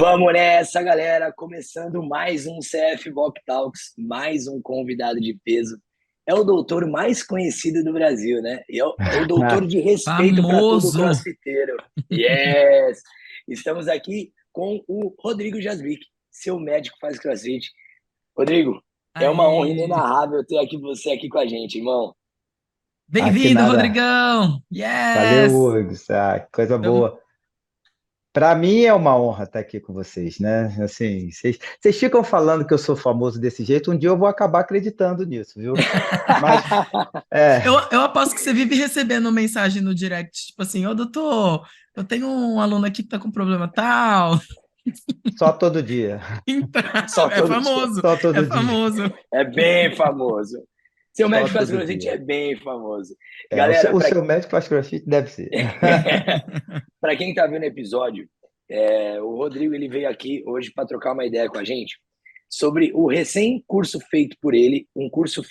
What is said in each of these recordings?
Vamos nessa, galera! Começando mais um CF Block Talks, mais um convidado de peso. É o doutor mais conhecido do Brasil, né? E é o doutor de respeito para todo Famoso! crossfiteiro. Yes! Estamos aqui com o Rodrigo Jasbic, seu médico faz crossfit. Rodrigo, é uma honra Aê! inenarrável ter você aqui com a gente, irmão. Que Bem-vindo, nada. Rodrigão! Valeu, Yes! Hugo. Coisa Tamo- boa. Para mim é uma honra estar aqui com vocês, né? Assim, vocês ficam falando que eu sou famoso desse jeito, um dia eu vou acabar acreditando nisso, viu? Mas, é, eu aposto que você vive recebendo mensagem no direct, tipo assim, ô doutor, eu tenho um aluno aqui que tá com problema tal. só todo dia. Então, Só é todo dia. famoso, Só é todo dia. famoso. É bem famoso. Seu Só médico faz todo crossfit dia. é bem famoso. É, Galera, o seu médico faz crossfit? Deve ser. para quem está vendo o episódio, o Rodrigo ele veio aqui hoje para trocar uma ideia com a gente sobre o recém-curso feito por ele, um curso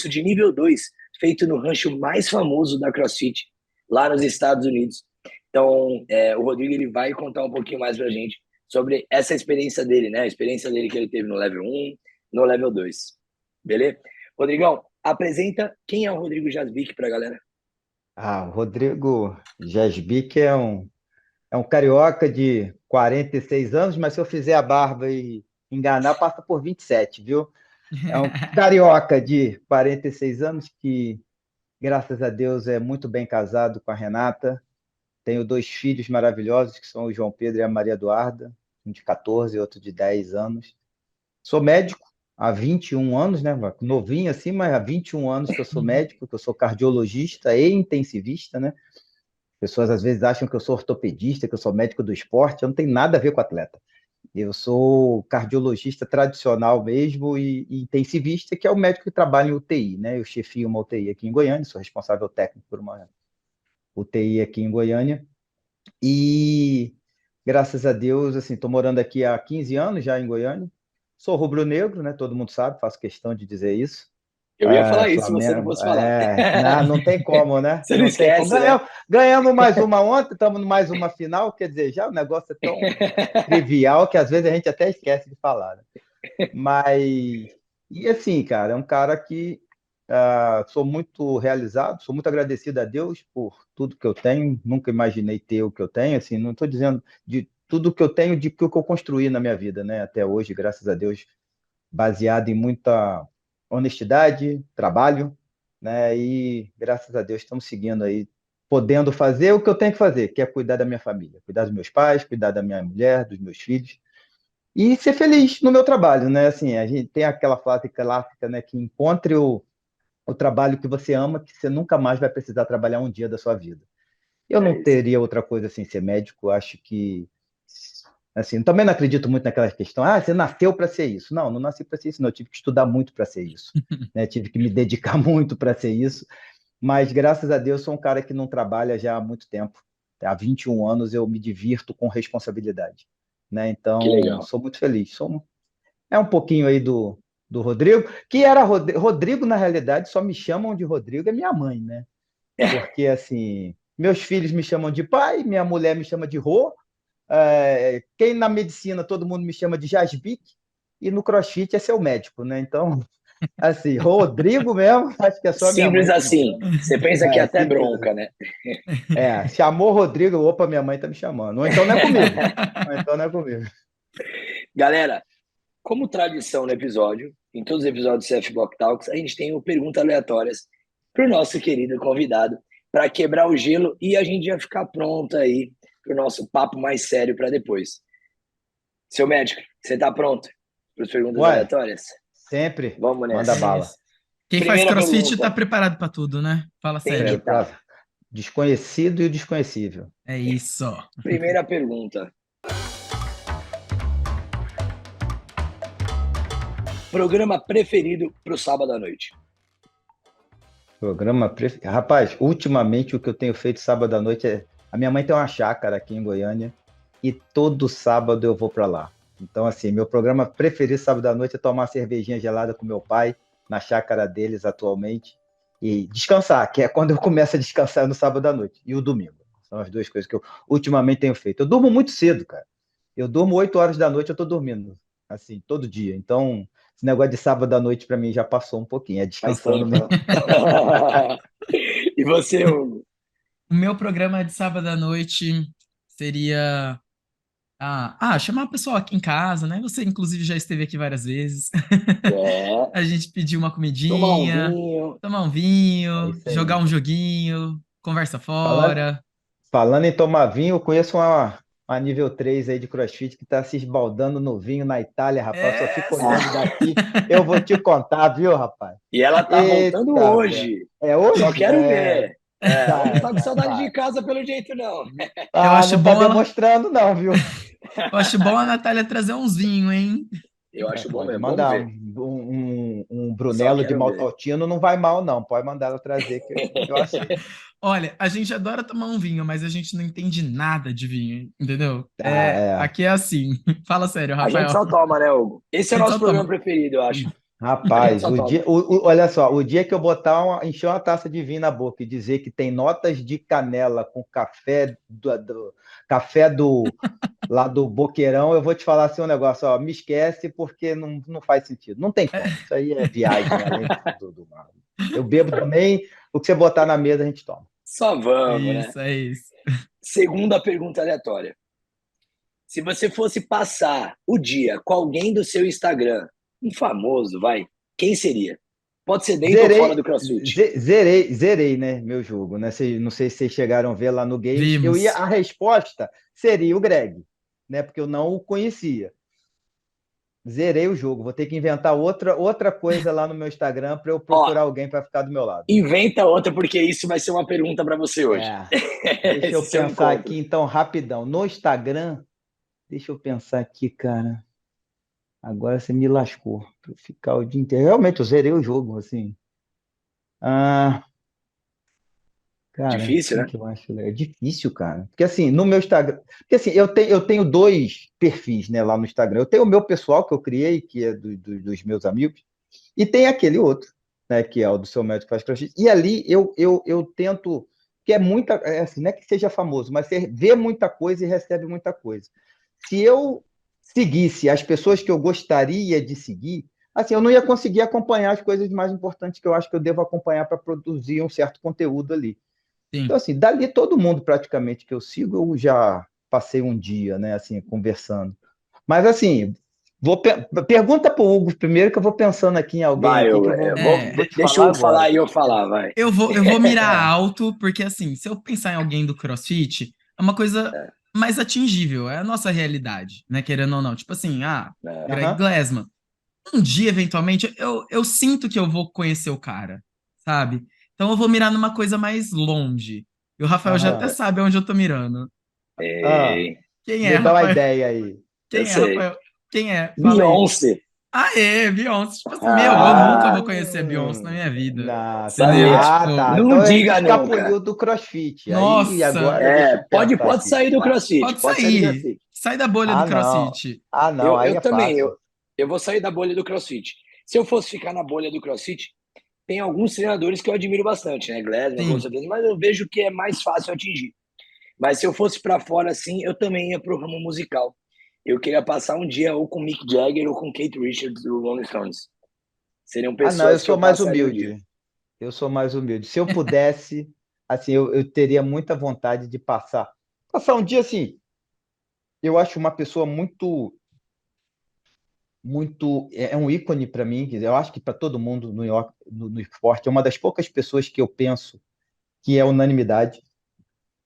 de nível 2 feito no rancho mais famoso da CrossFit, lá nos Estados Unidos. Então, o Rodrigo ele vai contar um pouquinho mais para a gente sobre essa experiência dele, né? A experiência dele que ele teve no level 1, no level 2. Beleza? Rodrigão, apresenta quem é o Rodrigo Jasbic para a galera. O Rodrigo Jasbic é um carioca de 46 anos, mas se eu fizer a barba e enganar, passa por 27, viu? É um carioca de 46 anos que, graças a Deus, é muito bem casado com a Renata. Tenho dois filhos maravilhosos, que são o João Pedro e a Maria Eduarda, um de 14 e outro de 10 anos. Sou médico há 21 anos, né? Novinho assim, mas há 21 anos que eu sou médico, que eu sou cardiologista e intensivista, né? Pessoas às vezes acham que eu sou ortopedista, que eu sou médico do esporte. Eu não tenho nada a ver com atleta. Eu sou cardiologista tradicional mesmo e intensivista, que é o médico que trabalha em UTI, né? Eu chefio uma UTI aqui em Goiânia, sou responsável técnico por uma UTI aqui em Goiânia. E graças a Deus, assim, estou morando aqui há 15 anos já em Goiânia. Sou rubro-negro, né? Todo mundo sabe, faço questão de dizer isso. Eu ia falar isso se você não Flamengo, fosse falar. não tem como, né? Você não Não tem como. esquece, né? Ganhamos mais uma ontem, estamos mais uma final, quer dizer, já o negócio é tão trivial que às vezes a gente até esquece de falar, né? Mas, e assim, cara, é um cara que sou muito realizado, sou muito agradecido a Deus por tudo que eu tenho, nunca imaginei ter o que eu tenho, assim, não estou dizendo de tudo que eu tenho, de que o que eu construí na minha vida, né? Até hoje, graças a Deus, baseado em muita honestidade, trabalho, né? E graças a Deus estamos seguindo aí, podendo fazer o que eu tenho que fazer, que é cuidar da minha família, cuidar dos meus pais, cuidar da minha mulher, dos meus filhos e ser feliz no meu trabalho, né? Assim, a gente tem aquela frase clássica, né? Que encontre o trabalho que você ama, que você nunca mais vai precisar trabalhar um dia da sua vida. Eu É não isso. teria outra coisa sem ser médico. Acho que, assim, também não acredito muito naquela questão. Você nasceu para ser isso? Não, não nasci para ser isso. Não, eu tive que estudar muito para ser isso, né? Tive que me dedicar muito para ser isso. Mas graças a Deus sou um cara que não trabalha já há muito tempo. Há 21 anos eu me divirto com responsabilidade, né? Que Então, legal. sou muito feliz. É um pouquinho aí do Rodrigo, que era Rodrigo, na realidade, só me chamam de Rodrigo, é minha mãe, né? Porque, assim, meus filhos me chamam de pai, minha mulher me chama de Rô, quem na medicina todo mundo me chama de Jasbic, e no CrossFit é seu médico, né? Então, assim, Rodrigo mesmo, acho que é só minha Simples mãe que me assim. chama. Você pensa que é até Simples bronca, assim. né? Chamou Rodrigo, opa, minha mãe tá me chamando. Ou então não é comigo. Ou então não é comigo. Galera, como tradição no episódio, em todos os episódios do CF Block Talks, a gente tem o perguntas aleatórias para o nosso querido convidado, para quebrar o gelo e a gente já ficar pronto aí para o nosso papo mais sério para depois. Seu médico, você está pronto para as perguntas Uai, aleatórias? sempre Vamos manda nessa. É bala. isso. Quem faz Primeira CrossFit tá pergunta, preparado pra tudo, né? Fala tem que sério. estar. Tá. Desconhecido e o desconhecível. É isso. Primeira pergunta. Programa preferido para o sábado à noite? Rapaz, ultimamente o que eu tenho feito sábado à noite é. A minha mãe tem uma chácara aqui em Goiânia e todo sábado eu vou para lá. Então, assim, meu programa preferido sábado à noite é tomar uma cervejinha gelada com meu pai, na chácara deles atualmente, e descansar, que é quando eu começo a descansar no sábado à noite, e o domingo. São as duas coisas que eu ultimamente tenho feito. Eu durmo muito cedo, cara. eu durmo 8 horas da noite, eu tô dormindo, assim, todo dia. Então, esse negócio de sábado à noite para mim já passou um pouquinho, é Faz descansando tempo, mesmo. né? E você, Hugo? O meu programa de sábado à noite seria chamar o pessoal aqui em casa, né? Você, inclusive, já esteve aqui várias vezes. É, A gente pedir uma tomar um comidinha, vinho. tomar um É vinho, isso jogar aí. um joguinho, conversa Falando, fora. falando em tomar vinho, eu conheço uma nível 3 aí de CrossFit que está se esbaldando no vinho na Itália, rapaz. Eu só fico olhando Ah, daqui. Eu vou te contar, viu, rapaz? e ela tá voltando Eita, velho. hoje. É Só hoje? quero É. ver. É, ela não Tá, tá com tá, saudade de tá. casa pelo jeito, não. Eu Ah, acho não tá bom ela, demonstrando, não, viu? eu acho bom a Natália trazer uns vinhos, hein? Eu É, acho bom pode mesmo. Vamos mandar ver. um Só Brunello de quero ver. Maltotino, não vai mal, não. Pode mandar ela trazer que eu aceito. Olha, a gente adora tomar um vinho, mas a gente não entende nada de vinho, entendeu? Tá, é. Aqui é assim. Fala sério, A gente Rafael. só toma, né, Hugo? Esse é A o gente nosso só programa toma. preferido, eu acho. A gente Rapaz, só toma. olha só, o dia que eu botar encher uma taça de vinho na boca e dizer que tem notas de canela com café café lá do Boqueirão, eu vou te falar assim um negócio, ó, me esquece porque não faz sentido. Não tem como. Isso aí é viagem além do mar. Eu bebo também, o que você botar na mesa a gente toma. Só vamos, né? Isso, é isso. Segunda pergunta aleatória. Se você fosse passar o dia com alguém do seu Instagram, um famoso, vai, quem seria? Pode ser dentro ou fora do Zerei, CrossFit. zerei, né, meu jogo, né? Não sei se vocês chegaram a ver lá no Games. Vimos. A resposta seria o Greg, né? Porque eu não o conhecia. Zerei o jogo. Vou ter que inventar outra coisa lá no meu Instagram para eu Ó, procurar alguém para ficar do meu lado. inventa outra, porque isso vai ser uma pergunta para você hoje. É. Deixa eu Esse seu pensar encontro. aqui, então, rapidão. No Instagram, deixa eu pensar aqui, cara. Agora você me lascou. Pra eu ficar o dia inteiro. Realmente, eu zerei o jogo, assim. Ah, cara, Difícil, quem né? que eu acho legal? É difícil, cara. Porque assim, no meu Instagram. Porque assim, eu tenho dois perfis, né, lá no Instagram. Eu tenho o meu pessoal que eu criei, que é dos meus amigos, e tem aquele outro, né, que é o do seu médico que faz crossfit. E ali eu tento, que é muita, é assim, não é que seja famoso, mas você vê muita coisa e recebe muita coisa. Se eu seguisse as pessoas que eu gostaria de seguir, assim, eu não ia conseguir acompanhar as coisas mais importantes que eu acho que eu devo acompanhar para produzir um certo conteúdo ali. Então, Sim. assim, dali todo mundo praticamente que eu sigo, eu já passei um dia, né, assim, conversando. Mas, assim, pergunta para o Hugo primeiro, que eu vou pensando aqui em alguém Vai, aqui que eu, eu vou, eu vou, vou, É, vou te deixa o falar Hugo falar agora. e eu falar, vai. eu vou mirar É, alto, porque assim, se eu pensar em alguém do CrossFit, é uma coisa mais atingível, é a nossa realidade, né? Querendo ou não. Tipo assim, É, Greg aham, Glassman. Um dia, eventualmente, eu sinto que eu vou conhecer o cara, sabe? Então eu vou mirar numa coisa mais longe. E o Rafael já até aham. sabe onde eu tô mirando. Ah, é, Quem é, me dá uma Rafael? ideia aí. eu Quem é, sei. Rafael? Quem é? Fala aí. Beyoncé. Aê, Beyoncé. Tipo assim, eu nunca Ah, vou conhecer a Beyoncé na minha vida. Não, Entendeu? sabia. tá. Tipo, Não Então a gente diga nunca. escapuliu do CrossFit. Aí nossa, agora deixa É, eu pode, pensar pode aqui. sair do CrossFit, pode pode sair do sair. CrossFit. Sai da bolha do Ah, não. CrossFit. Ah, não. Eu, Aí eu é também, fácil. eu vou sair da bolha do CrossFit. Se eu fosse ficar na bolha do CrossFit, tem alguns treinadores que eu admiro bastante, né? Glassman, com Sim. certeza, mas eu vejo que é mais fácil atingir. Mas se eu fosse para fora assim, eu também ia pro ramo musical. Eu queria passar um dia ou com Mick Jagger ou com Kate Richards do Rolling Stones. Seriam Ah, não. Eu pessoas que sou eu mais passaria o dia. humilde. Eu sou mais humilde. Se eu pudesse, assim, eu teria muita vontade de passar um dia assim. Eu acho uma pessoa muito, é um ícone para mim. Quer dizer, eu acho que para todo mundo no York, no esporte, é uma das poucas pessoas que eu penso que é unanimidade.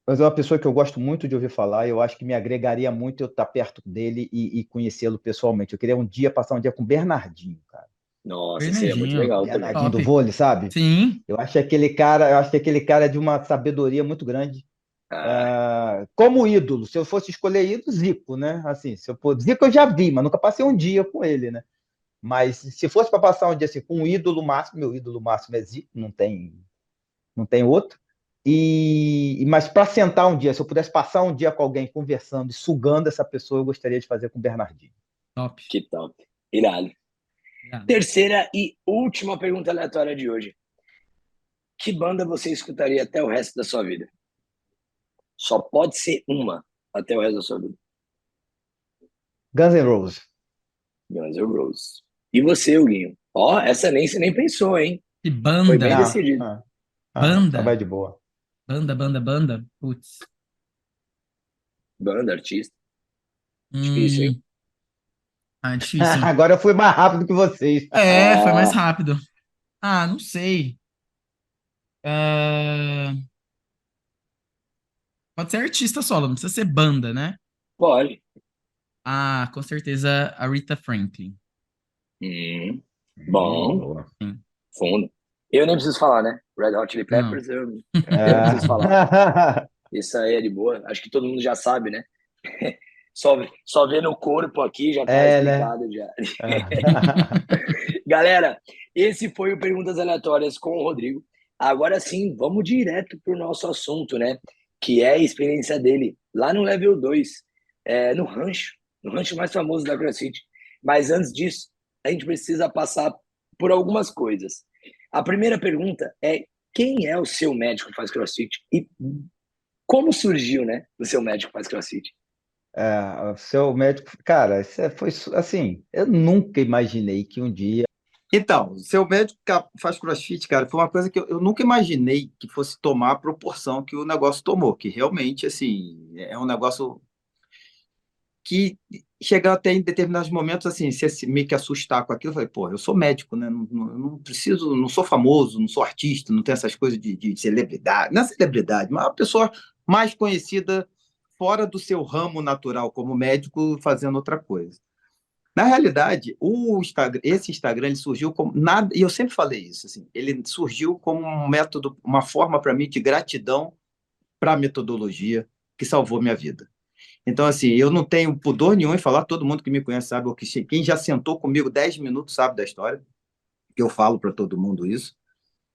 Mas é uma pessoa que eu gosto muito de ouvir falar. Eu acho que me agregaria muito eu estar perto dele e conhecê-lo pessoalmente. Eu queria passar um dia com o Bernardinho, cara. Nossa, seria muito Bernardinho. legal também. Bernardinho do Top. vôlei, sabe? Sim. Eu acho que aquele cara é de uma sabedoria muito grande. Ah, Como ídolo, se eu fosse escolher ídolo, Zico, né? Assim, se eu for, Zico eu já vi, mas nunca passei um dia com ele, né? Mas se fosse para passar um dia assim com um ídolo máximo, meu ídolo máximo é Zico, não tem outro. Mas para sentar um dia, se eu pudesse passar um dia com alguém conversando e sugando essa pessoa, eu gostaria de fazer com o Bernardinho. Top. que top. Irado. Irado. Terceira e última pergunta aleatória de hoje. Que banda você escutaria até o resto da sua vida? Só pode ser uma até o resto da sua vida. Guns N' Roses. Guns N' Roses. E você, Huguinho? Ó, essa nem você nem pensou, hein? Que Foi bem banda. Não, decidido. só Banda. vai de boa. Banda. Putz. Banda, artista. Difícil, hein? Hum, difícil. Agora eu fui mais rápido que vocês. É, foi mais Ah, rápido. Ah, não sei. É, pode ser artista solo, não precisa ser banda, né? pode. Ah, com certeza a Rita Franklin. Hum, bom, Boa. Sim. fundo. Eu nem preciso falar, né? Red Hot Chili Não. Peppers, eu nem É. preciso falar. Isso aí é de boa. Acho que todo mundo já sabe, né? Só vê no corpo aqui já tá É, né? explicado já. Galera, esse foi o Perguntas Aleatórias com o Rodrigo. Agora sim, vamos direto pro nosso assunto, né? Que é a experiência dele lá no Level 2, no rancho mais famoso da CrossFit. Mas antes disso, a gente precisa passar por algumas coisas. A primeira pergunta é: quem é o seu médico que faz CrossFit? E como surgiu, né, o seu médico que faz CrossFit? O seu médico, cara, foi assim, eu nunca imaginei que um dia. Então, seu médico faz CrossFit, cara, foi uma coisa que eu nunca imaginei que fosse tomar a proporção que o negócio tomou, que realmente, assim, é um negócio que chega até em determinados momentos, assim, se meio que assustar com aquilo, eu falei, pô, eu sou médico, né? Eu não preciso, não sou famoso, não sou artista, não tenho essas coisas de celebridade, não é celebridade, mas uma pessoa mais conhecida fora do seu ramo natural como médico fazendo outra coisa. Na realidade, esse Instagram ele surgiu como nada, e eu sempre falei isso, assim, ele surgiu como um método, uma forma para mim de gratidão para a metodologia que salvou minha vida. Então, assim, eu não tenho pudor nenhum em falar, todo mundo que me conhece sabe, ou quem já sentou comigo 10 minutos sabe da história, que eu falo para todo mundo isso,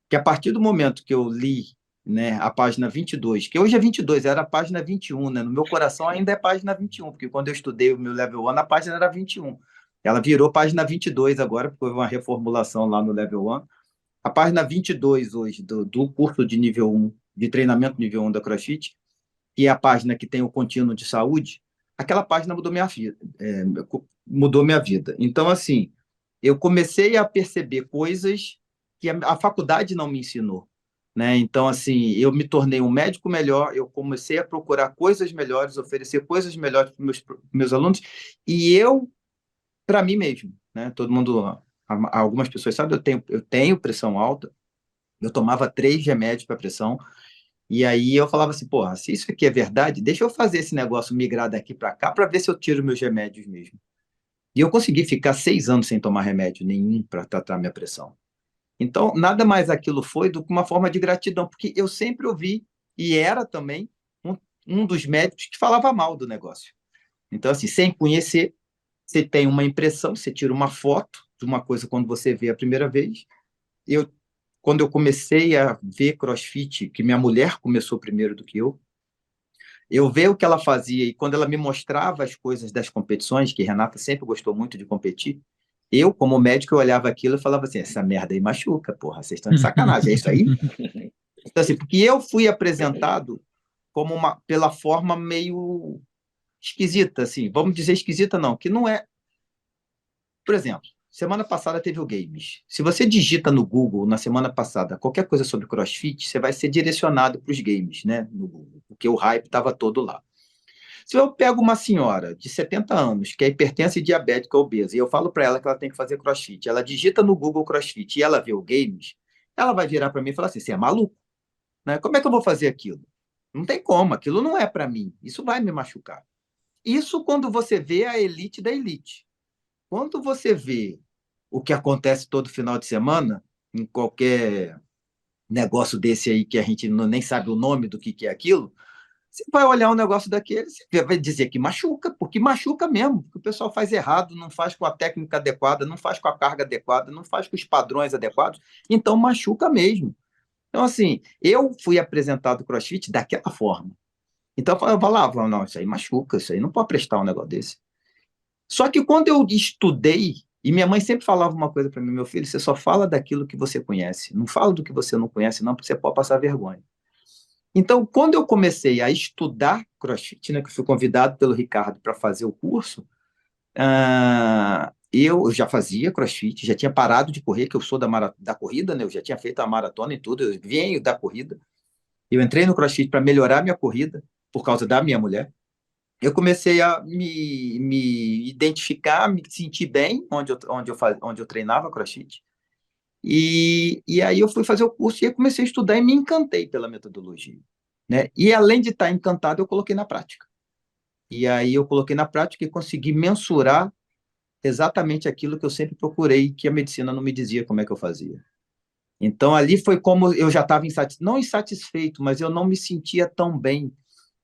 que a partir do momento que eu li, né, a página 22, que hoje é 22, era a página 21, né, no meu coração ainda é página 21, porque quando eu estudei o meu Level 1, a página era 21. Ela virou página 22 agora, porque houve uma reformulação lá no Level 1. A página 22 hoje do curso de nível 1, de treinamento nível 1 da CrossFit, que é a página que tem o contínuo de saúde, aquela página mudou minha vida. Mudou minha vida. Então, assim, eu comecei a perceber coisas que a faculdade não me ensinou. Né? Então, assim, eu me tornei um médico melhor, eu comecei a procurar coisas melhores, oferecer coisas melhores para os meus alunos, e eu, para mim mesmo. Né? Todo mundo, algumas pessoas sabem, eu tenho pressão alta, eu tomava 3 remédios para pressão, e aí eu falava assim, porra, se isso aqui é verdade, deixa eu fazer esse negócio migrar daqui para cá para ver se eu tiro meus remédios mesmo. E eu consegui ficar 6 anos sem tomar remédio nenhum para tratar minha pressão. Então, nada mais aquilo foi do que uma forma de gratidão, porque eu sempre ouvi, e era também, um dos médicos que falava mal do negócio. Então, assim, sem conhecer, você tem uma impressão, você tira uma foto de uma coisa quando você vê a primeira vez. Eu, quando eu comecei a ver CrossFit, que minha mulher começou primeiro do que eu ver o que ela fazia e quando ela me mostrava as coisas das competições, que Renata sempre gostou muito de competir, eu, como médico, eu olhava aquilo e falava assim, essa merda aí machuca, porra, vocês estão de sacanagem, é isso aí? Então, assim, porque eu fui apresentado como pela forma meio esquisita, assim, vamos dizer esquisita não, que não é, por exemplo, semana passada teve o Games. Se você digita no Google, na semana passada, qualquer coisa sobre CrossFit, você vai ser direcionado para os games, né, no Google, porque o hype estava todo lá. Se eu pego uma senhora de 70 anos, que é hipertensa e diabética obesa, e eu falo para ela que ela tem que fazer crossfit, ela digita no Google crossfit e ela vê o games, ela vai virar para mim e falar assim: você é maluco, né? Como é que eu vou fazer aquilo? Não tem como, aquilo não é para mim, isso vai me machucar. Isso quando você vê a elite da elite. Quando você vê o que acontece todo final de semana, em qualquer negócio desse aí que a gente nem sabe o nome do que é aquilo, você vai olhar um negócio daquele, você vai dizer que machuca, porque machuca mesmo, porque o pessoal faz errado, não faz com a técnica adequada, não faz com a carga adequada, não faz com os padrões adequados, então machuca mesmo. Então, assim, eu fui apresentado o CrossFit daquela forma. Então, eu falava, não, isso aí machuca, isso aí não pode prestar um negócio desse. Só que quando eu estudei, e minha mãe sempre falava uma coisa para mim, meu filho, você só fala daquilo que você conhece, não fala do que você não conhece, não, porque você pode passar vergonha. Então, quando eu comecei a estudar CrossFit, né, que fui convidado pelo Ricardo para fazer o curso, Eu já fazia CrossFit, já tinha parado de correr, que eu sou da corrida, né? Eu já tinha feito a maratona e tudo, eu venho da corrida. Eu entrei no CrossFit para melhorar minha corrida, por causa da minha mulher. Eu comecei a me identificar, me sentir bem onde eu treinava CrossFit. E aí eu fui fazer o curso e eu comecei a estudar e me encantei pela metodologia, né? E além de estar encantado, eu coloquei na prática. E aí eu coloquei na prática e consegui mensurar exatamente aquilo que eu sempre procurei, que a medicina não me dizia como é que eu fazia. Então, ali foi como eu já estava não insatisfeito, mas eu não me sentia tão bem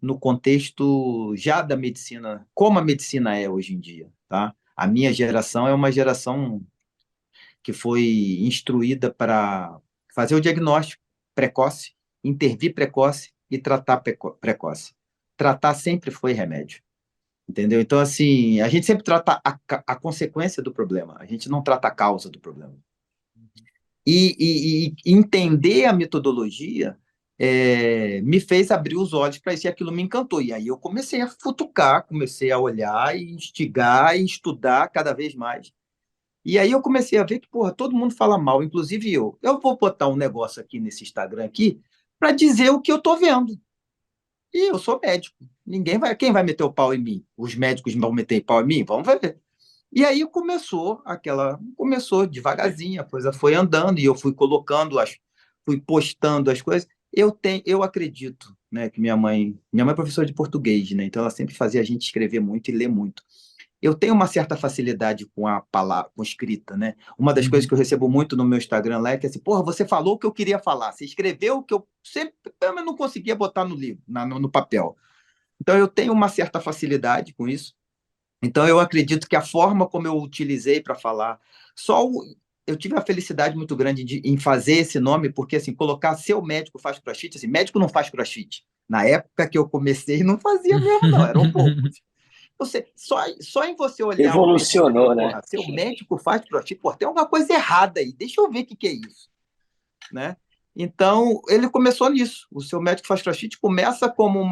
no contexto já da medicina, como a medicina é hoje em dia, tá? A minha geração é uma geração que foi instruída para fazer o diagnóstico precoce, intervir precoce e tratar precoce. Tratar sempre foi remédio, entendeu? Então, assim, a gente sempre trata a consequência do problema, a gente não trata a causa do problema. E entender a metodologia me fez abrir os olhos para isso e aquilo me encantou. E aí eu comecei a futucar, comecei a olhar e instigar e estudar cada vez mais. E aí eu comecei a ver que, porra, todo mundo fala mal, inclusive eu. Eu vou botar um negócio aqui nesse Instagram aqui para dizer o que eu estou vendo. E eu sou médico. Quem vai meter o pau em mim? Os médicos vão meter pau em mim? Vamos ver. E aí começou devagarzinho, a coisa foi andando e eu fui fui postando as coisas. Eu acredito, né, que minha mãe é professora de português, né? Então ela sempre fazia a gente escrever muito e ler muito. Eu tenho uma certa facilidade com a palavra, com escrita, né? Uma das coisas Uhum. que eu recebo muito no meu Instagram lá é que assim, porra, você falou o que eu queria falar, você escreveu o que eu sempre, eu não conseguia botar no livro, no papel. Então eu tenho uma certa facilidade com isso. Então, eu acredito que a forma como eu utilizei para falar, eu tive a felicidade muito grande em fazer esse nome, porque, assim, colocar seu médico faz crossfit, assim, médico não faz crossfit. Na época que eu comecei, não fazia mesmo, não, eram poucos. Só em você olhar uma pessoa e dizer, Evolucionou, né? porra, seu médico faz crossfit, porra, tem alguma coisa errada aí, deixa eu ver o que é isso, né? Então, ele começou nisso. O seu médico faz crossfit começa como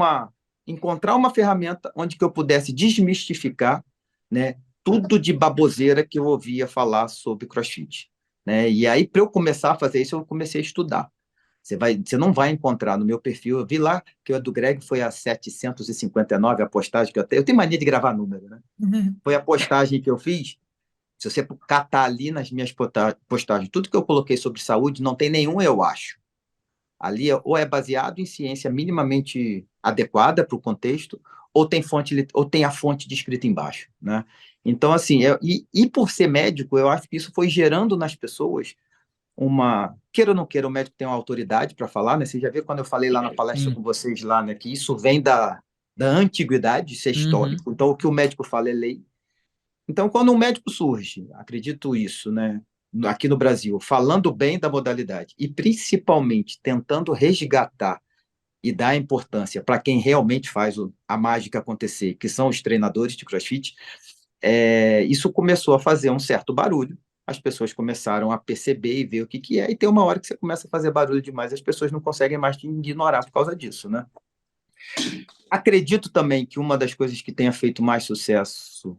encontrar uma ferramenta onde que eu pudesse desmistificar, né, tudo de baboseira que eu ouvia falar sobre crossfit, né? E aí, para eu começar a fazer isso, eu comecei a estudar. Você não vai encontrar no meu perfil. Eu vi lá que o do Greg foi a 759 a postagem que eu tenho mania de gravar número, né? Foi a postagem que eu fiz. Se você catar ali nas minhas postagens, tudo que eu coloquei sobre saúde, não tem nenhum eu acho. Ali ou é baseado em ciência minimamente adequada para o contexto, ou tem a fonte de escrita embaixo, né? Então, assim, e por ser médico, eu acho que isso foi gerando nas pessoas queira ou não queira, o médico tem uma autoridade para falar, né? Você já viu quando eu falei lá na palestra Sim. com vocês lá, né, que isso vem da antiguidade, isso é Uhum. histórico. Então, o que o médico fala é lei. Então, quando um médico surge, acredito isso, né, aqui no Brasil, falando bem da modalidade e principalmente tentando resgatar e dar importância para quem realmente faz a mágica acontecer, que são os treinadores de CrossFit, isso começou a fazer um certo barulho. As pessoas começaram a perceber e ver o que é, e tem uma hora que você começa a fazer barulho demais, as pessoas não conseguem mais te ignorar por causa disso, né? Acredito também que uma das coisas que tenha feito mais sucesso,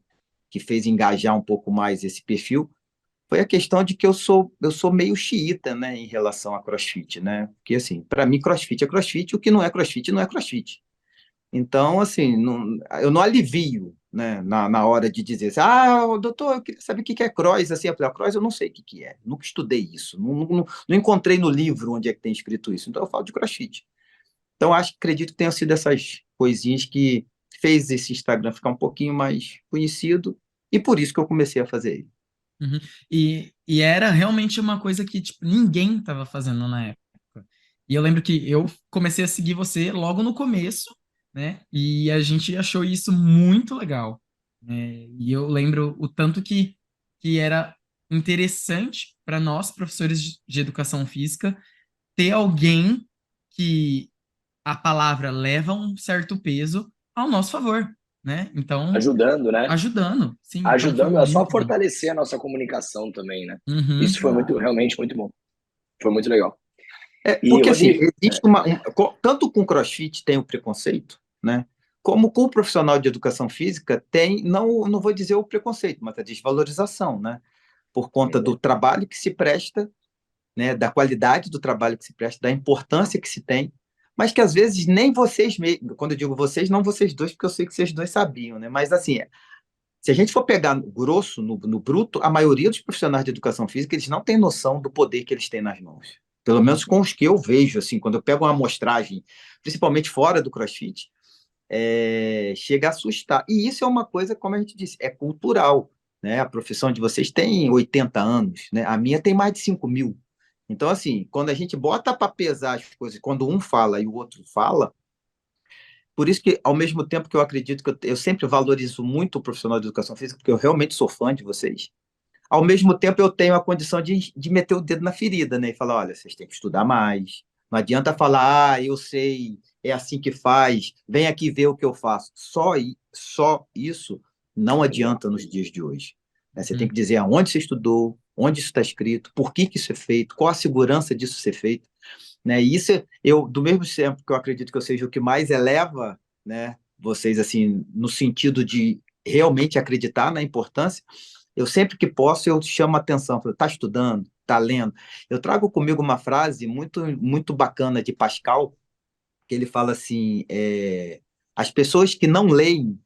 que fez engajar um pouco mais esse perfil, foi a questão de que eu sou meio xiita, né, em relação a CrossFit, né? Porque, assim, para mim, CrossFit é CrossFit, o que não é CrossFit não é CrossFit. Então, assim, eu não alivio, né, na hora de dizer assim, doutor, eu queria saber o que é cross, assim, eu falei, cross eu não sei o que é, nunca estudei isso, não encontrei no livro onde é que tem escrito isso, então eu falo de CrossFit. Então, acredito que tenham sido essas coisinhas que fez esse Instagram ficar um pouquinho mais conhecido, e por isso que eu comecei a fazer ele. Uhum. E era realmente uma coisa que tipo, ninguém estava fazendo na época. E eu lembro que eu comecei a seguir você logo no começo, né? E a gente achou isso muito legal, né? E eu lembro o tanto que era interessante para nós, professores de educação física, ter alguém que a palavra leva um certo peso ao nosso favor, né? Então, Ajudando, né? ajudando, sim. Então foi Ajudando a só muito bom. fortalecer a nossa comunicação também, né? Uhum. Isso foi realmente muito bom. Foi muito legal. E, Porque assim, Rodrigo, existe tanto com CrossFit tem o preconceito, né? como com o profissional de educação física tem, não vou dizer o preconceito, mas a desvalorização, né? Por conta do trabalho que se presta, né? Da qualidade do trabalho que se presta, da importância que se tem, mas que às vezes nem vocês mesmos, quando eu digo vocês, não vocês dois, porque eu sei que vocês dois sabiam, né? Mas assim, se a gente for pegar no grosso, no bruto, a maioria dos profissionais de educação física, eles não têm noção do poder que eles têm nas mãos. Pelo menos com os que eu vejo, assim, quando eu pego uma amostragem, principalmente fora do CrossFit, chega a assustar. E isso é uma coisa, como a gente disse, é cultural, né? A profissão de vocês tem 80 anos, né? A minha tem mais de 5.000. Então, assim, quando a gente bota para pesar as coisas, quando um fala e o outro fala, por isso que, ao mesmo tempo que eu acredito que eu sempre valorizo muito o profissional de educação física, porque eu realmente sou fã de vocês, ao mesmo tempo eu tenho a condição de meter o dedo na ferida, né? E falar, olha, vocês têm que estudar mais. Não adianta falar, eu sei, é assim que faz, vem aqui ver o que eu faço. Só isso não adianta nos dias de hoje. Né? Você tem que dizer aonde você estudou, onde isso está escrito, por que isso é feito, qual a segurança disso ser feito. Né? E isso, do mesmo tempo que eu acredito que eu seja o que mais eleva, né, vocês, assim, no sentido de realmente acreditar na importância, eu sempre que posso, eu chamo a atenção, está estudando, está lendo. Eu trago comigo uma frase muito, muito bacana de Pascal, que ele fala assim, as pessoas que não leem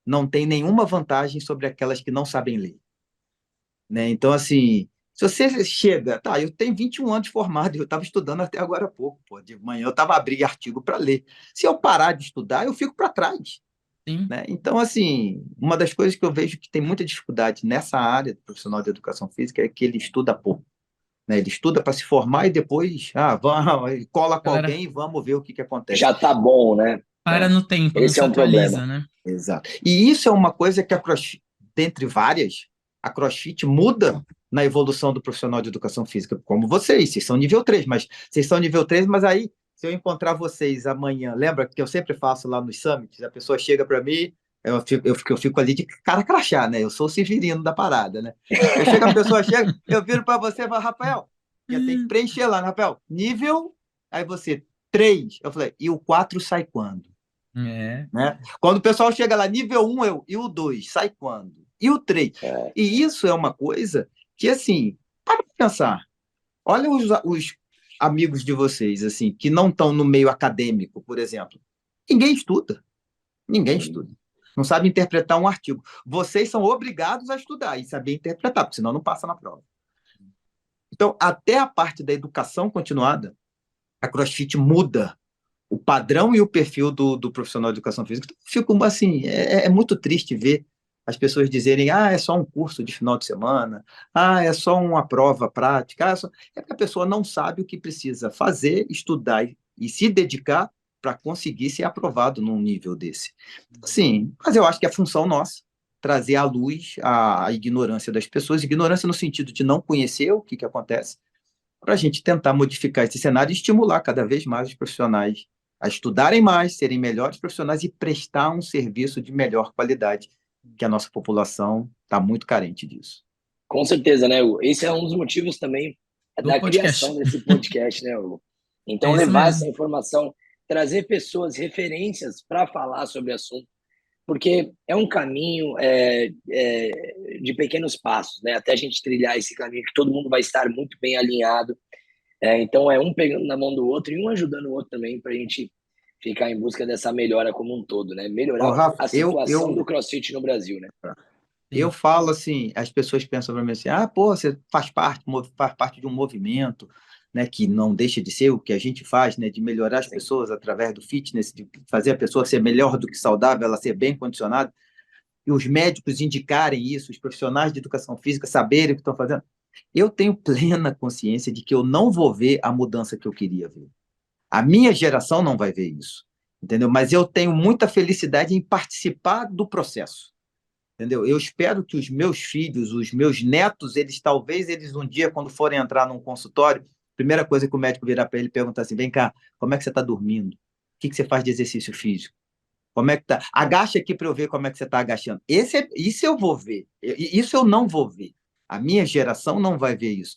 não têm nenhuma vantagem sobre aquelas que não sabem ler. Né? Então, assim, se você chega, tá, eu tenho 21 anos de formado, eu estava estudando até agora há pouco, pô, de manhã eu estava abrindo artigo para ler. Se eu parar de estudar, eu fico para trás. Sim. Né? Então, assim, uma das coisas que eu vejo que tem muita dificuldade nessa área do profissional de educação física é que ele estuda pouco. Né? Ele estuda para se formar e depois vamos, cola com Galera, alguém e vamos ver o que acontece. Já tá bom, né? para no tempo, não Esse se é um problema. atualiza, né? Exato. E isso é uma coisa que dentre várias, a CrossFit muda na evolução do profissional de educação física, como vocês são nível 3, mas vocês são nível 3, mas aí, se eu encontrar vocês amanhã, lembra que eu sempre faço lá nos summits, a pessoa chega para mim, eu fico ali de cara crachá, né? Eu sou o Severino da parada, né? A pessoa chega, eu viro para você e falo, Rafael, já tem que preencher lá, Rafael, nível, aí você, 3. Eu falei, e o 4 sai quando? É. Né? Quando o pessoal chega lá, nível 1, e o 2, sai quando? E o 3? E isso é uma coisa que, assim, para pensar. Olha os amigos de vocês, assim, que não estão no meio acadêmico, por exemplo. Ninguém estuda. Ninguém estuda. Não sabe interpretar um artigo. Vocês são obrigados a estudar e saber interpretar, porque senão não passa na prova. Então, até a parte da educação continuada, a CrossFit muda o padrão e o perfil do profissional de educação física. Então, fico assim, é muito triste ver as pessoas dizerem, é só um curso de final de semana, é só uma prova prática, é que a pessoa não sabe o que precisa fazer, estudar e se dedicar para conseguir ser aprovado num nível desse. Sim, mas eu acho que é função nossa trazer à luz a ignorância das pessoas, ignorância no sentido de não conhecer o que acontece, para a gente tentar modificar esse cenário e estimular cada vez mais os profissionais a estudarem mais, serem melhores profissionais e prestar um serviço de melhor qualidade, que a nossa população está muito carente disso. Com certeza, né, Hugo? Esse é um dos motivos também da criação desse podcast, né, Hugo? Então, levar essa informação, trazer pessoas, referências para falar sobre o assunto, porque é um caminho de pequenos passos, né? Até a gente trilhar esse caminho que todo mundo vai estar muito bem alinhado. Então, é um pegando na mão do outro e um ajudando o outro também para a gente ficar em busca dessa melhora como um todo, né? Melhorar Rafa, a situação do CrossFit no Brasil, né? Eu falo assim, as pessoas pensam para mim assim, você faz parte de um movimento, né, que não deixa de ser o que a gente faz, né, de melhorar as pessoas através do fitness, de fazer a pessoa ser melhor do que saudável, ela ser bem condicionada, e os médicos indicarem isso, os profissionais de educação física saberem o que estão fazendo. Eu tenho plena consciência de que eu não vou ver a mudança que eu queria ver. A minha geração não vai ver isso, entendeu? Mas eu tenho muita felicidade em participar do processo. Entendeu? Eu espero que os meus filhos, os meus netos, talvez eles um dia, quando forem entrar num consultório, a primeira coisa que o médico virar para ele e perguntar assim, vem cá, como é que você está dormindo? O que você faz de exercício físico? Como é que tá? Agacha aqui para eu ver como é que você está agachando. Isso eu vou ver. Isso eu não vou ver. A minha geração não vai ver isso.